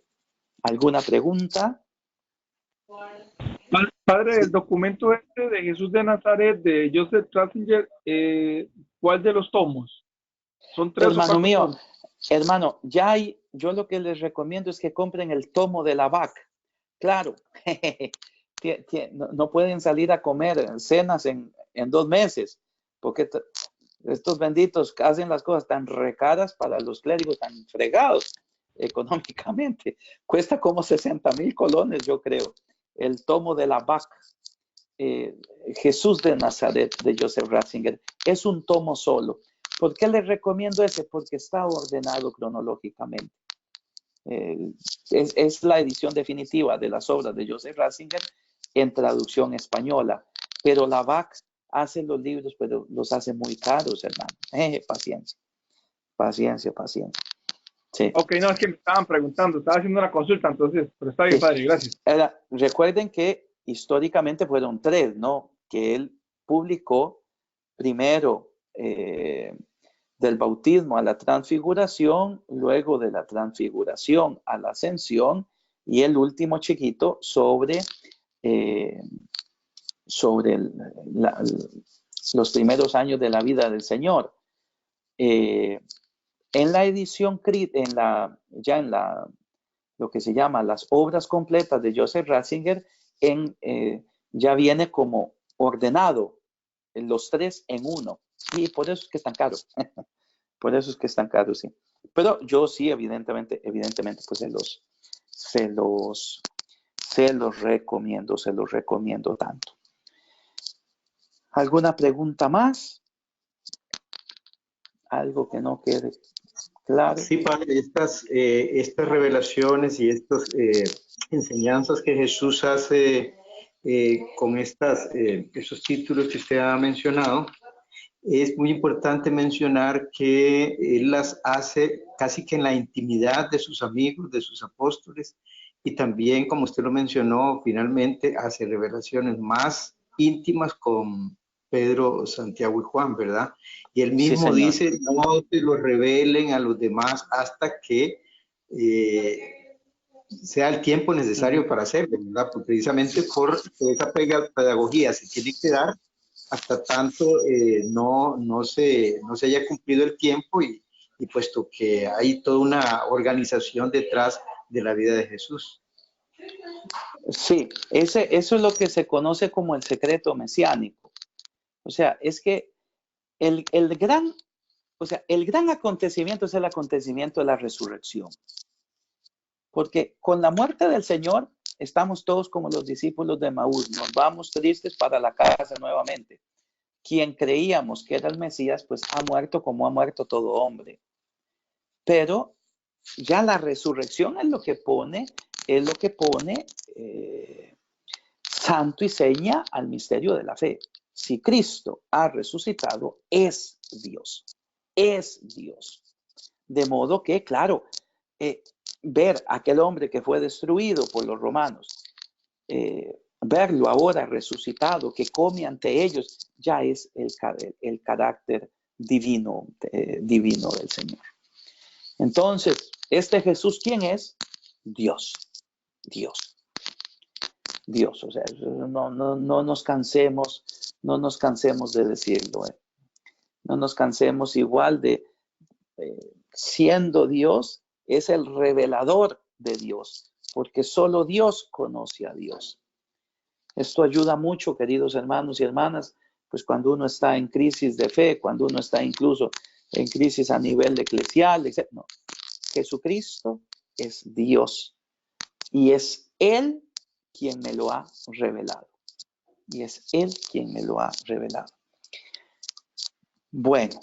¿Alguna pregunta? Padre, el documento este de Jesús de Nazaret de Joseph Ratzinger, ¿cuál de los tomos? Son 3 hermano o 4 mío, tomos. Hermano, yo lo que les recomiendo es que compren el tomo de la VAC. Claro, no pueden salir a comer cenas en 2 meses, porque estos benditos hacen las cosas tan recaras para los clérigos, tan fregados económicamente. Cuesta como 60,000 colones, yo creo, el tomo de la VAC. Jesús de Nazaret, de Joseph Ratzinger. Es un tomo solo. ¿Por qué les recomiendo ese? Porque está ordenado cronológicamente. Es la edición definitiva de las obras de Joseph Ratzinger en traducción española. Pero la VAC hace los libros, pero los hace muy caros, hermano. Paciencia. Paciencia. Sí. Ok, no, es que me estaban preguntando, estaba haciendo una consulta, entonces, pero está bien, Sí. Padre, gracias. Recuerden que históricamente fueron 3, ¿no? Que él publicó primero del bautismo a la transfiguración, luego de la transfiguración a la ascensión, y el último chiquito sobre los primeros años de la vida del Señor. En la edición, lo que se llama las obras completas de Joseph Ratzinger, ya viene como ordenado los 3 en uno. Y por eso es que es tan caro. Por eso es que es tan caro, sí. Pero yo sí, evidentemente, pues se los recomiendo tanto. ¿Alguna pregunta más? ¿Algo que no quede claro? Sí, Padre, estas revelaciones y estas enseñanzas que Jesús hace con esos títulos que usted ha mencionado, es muy importante mencionar que Él las hace casi que en la intimidad de sus amigos, de sus apóstoles, y también, como usted lo mencionó, finalmente hace revelaciones más íntimas con Pedro, Santiago y Juan, ¿verdad? Y él mismo Sí, dice, no te lo revelen a los demás hasta que sea el tiempo necesario para hacerlo, ¿verdad? Porque precisamente por esa pedagogía se tiene que dar hasta tanto no se haya cumplido el tiempo y y puesto que hay toda una organización detrás de la vida de Jesús. Sí, eso es lo que se conoce como el secreto mesiánico. O sea, es que el gran acontecimiento es el acontecimiento de la resurrección. Porque con la muerte del Señor estamos todos como los discípulos de Maús, nos vamos tristes para la casa nuevamente. Quien creíamos que era el Mesías, pues ha muerto como ha muerto todo hombre. Pero ya la resurrección es lo que pone santo y seña al misterio de la fe. Si Cristo ha resucitado, es Dios. Es Dios. De modo que, claro, ver a aquel hombre que fue destruido por los romanos, verlo ahora resucitado, que come ante ellos, ya es el carácter divino del Señor. Entonces, este Jesús, ¿quién es? Dios. Dios. Dios. O sea, no nos cansemos de decirlo. No nos cansemos igual de, siendo Dios, es el revelador de Dios, porque solo Dios conoce a Dios. Esto ayuda mucho, queridos hermanos y hermanas, pues cuando uno está en crisis de fe, cuando uno está incluso en crisis a nivel eclesial, etc. No, Jesucristo es Dios y es Él quien me lo ha revelado. Y es Él quien me lo ha revelado. Bueno,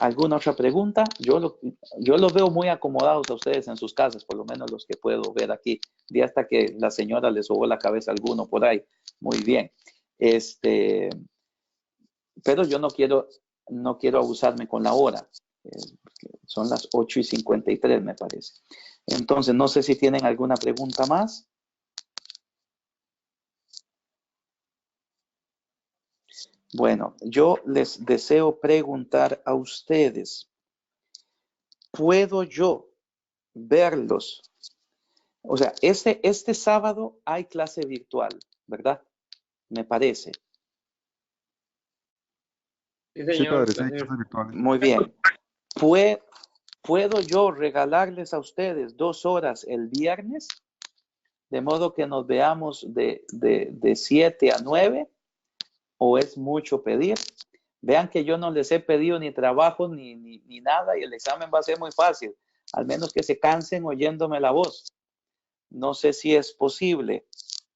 ¿alguna otra pregunta? Yo los veo muy acomodados a ustedes en sus casas, por lo menos los que puedo ver aquí. Vi hasta que la señora le sobó la cabeza a alguno por ahí. Muy bien. Pero yo no quiero abusarme con la hora. Son las 8:53, me parece. Entonces, no sé si tienen alguna pregunta más. Bueno, yo les deseo preguntar a ustedes, ¿puedo yo verlos? O sea, este sábado hay clase virtual, ¿verdad? Me parece. Sí, señor. Sí, padre, sí, clases virtuales. Muy bien. ¿Puedo yo regalarles a ustedes 2 horas el viernes? De modo que nos veamos de 7 a 9. ¿O es mucho pedir? Vean que yo no les he pedido ni trabajo ni nada y el examen va a ser muy fácil. Al menos que se cansen oyéndome la voz. No sé si es posible.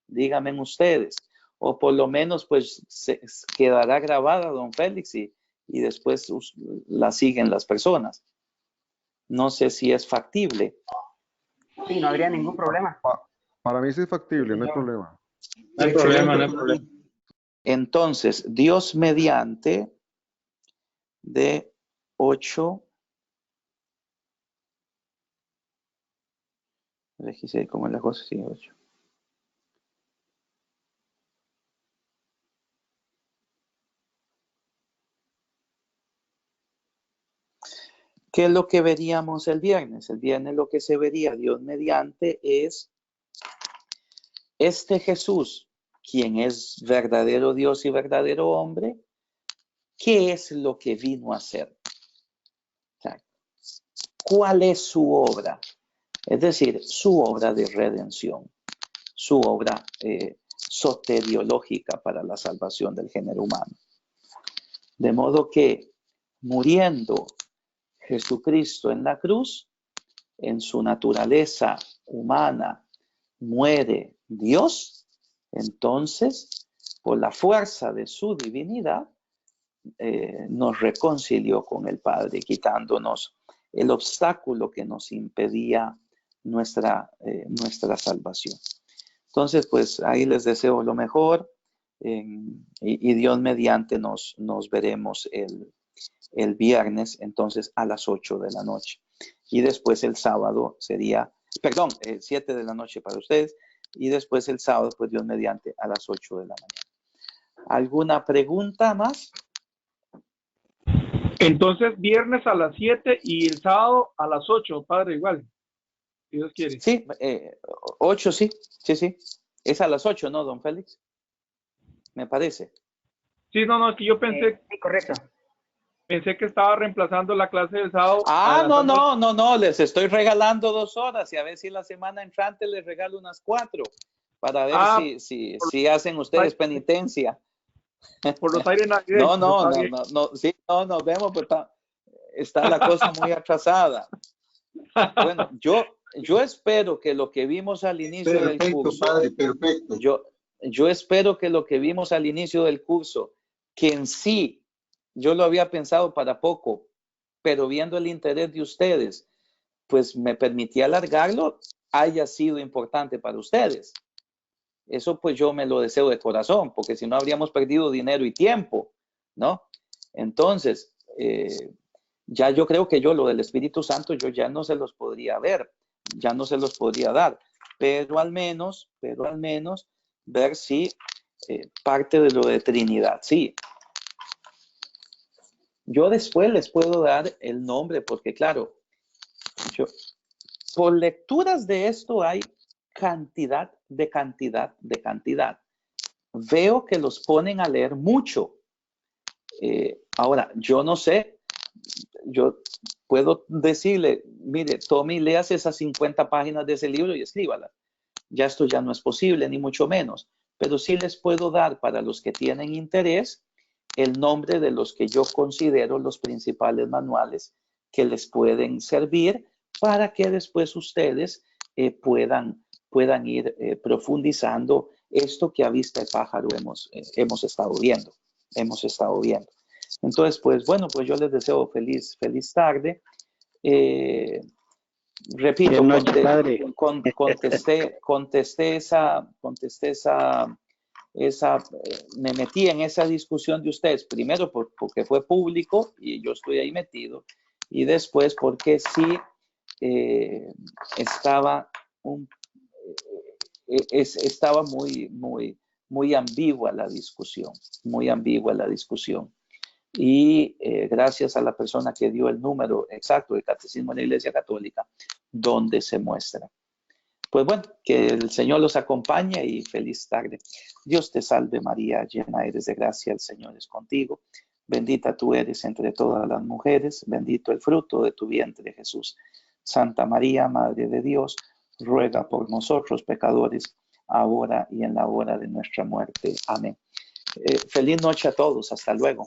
Díganme ustedes. O por lo menos pues se quedará grabada, don Félix, y después la siguen las personas. No sé si es factible. Sí, no habría ningún problema. Para mí sí es factible, no hay problema. No hay problema, no hay problema. Entonces, Dios mediante de 8. Déjese cómo es la cosa, sí, 8. ¿Qué es lo que veríamos el viernes? El viernes lo que se vería, Dios mediante, es este Jesús, quien es verdadero Dios y verdadero hombre. ¿Qué es lo que vino a hacer? ¿Cuál es su obra? Es decir, su obra de redención, su obra soteriológica para la salvación del género humano. De modo que, muriendo Jesucristo en la cruz, en su naturaleza humana, muere Dios, entonces, por la fuerza de su divinidad, nos reconcilió con el Padre, quitándonos el obstáculo que nos impedía nuestra salvación. Entonces, pues ahí les deseo lo mejor y Dios mediante nos veremos el viernes, entonces a las 8 de la noche. Y después el sábado sería, 7 de la noche para ustedes, y después el sábado, pues Dios mediante, a las 8 de la mañana. ¿Alguna pregunta más? Entonces, viernes a las 7 y el sábado a las 8, padre, igual, si Dios quiere. Sí, 8, sí. Es a las 8, ¿no, don Félix? Me parece. Sí, no, que yo pensé. Sí, correcto. Pensé que estaba reemplazando la clase del sábado. Ah, no, les estoy regalando 2 horas y a ver si la semana entrante les regalo unas 4 para ver si hacen ustedes penitencia. Por los aires navideños. No, sí, no, nos vemos, pues está la cosa muy atrasada. Bueno, yo espero que lo que vimos al inicio del curso, padre, perfecto. Yo espero que lo que vimos al inicio del curso, que en sí, yo lo había pensado para poco, pero viendo el interés de ustedes, pues me permití alargarlo, haya sido importante para ustedes. Eso pues yo me lo deseo de corazón, porque si no habríamos perdido dinero y tiempo, ¿no? Entonces, ya yo creo que yo lo del Espíritu Santo yo ya no se los podría ver, ya no se los podría dar, pero al menos ver si parte de lo de Trinidad, sí. Yo después les puedo dar el nombre, porque claro, por lecturas de esto hay cantidad. Veo que los ponen a leer mucho. Ahora, yo no sé, yo puedo decirle, mire, tome y leas esas 50 páginas de ese libro y escríbalas. Ya esto ya no es posible, ni mucho menos. Pero sí les puedo dar, para los que tienen interés, el nombre de los que yo considero los principales manuales que les pueden servir para que después ustedes puedan ir profundizando esto que a vista de pájaro hemos estado viendo. Entonces, pues bueno, pues yo les deseo feliz tarde. Repito, contesté esa, me metí en esa discusión de ustedes, primero porque fue público y yo estoy ahí metido, y después porque sí estaba muy ambigua la discusión, y gracias a la persona que dio el número exacto del Catecismo de la Iglesia Católica, donde se muestra. Pues bueno, que el Señor los acompañe y feliz tarde. Dios te salve María, llena eres de gracia, el Señor es contigo. Bendita tú eres entre todas las mujeres, bendito el fruto de tu vientre Jesús. Santa María, Madre de Dios, ruega por nosotros pecadores, ahora y en la hora de nuestra muerte. Amén. Feliz noche a todos, hasta luego.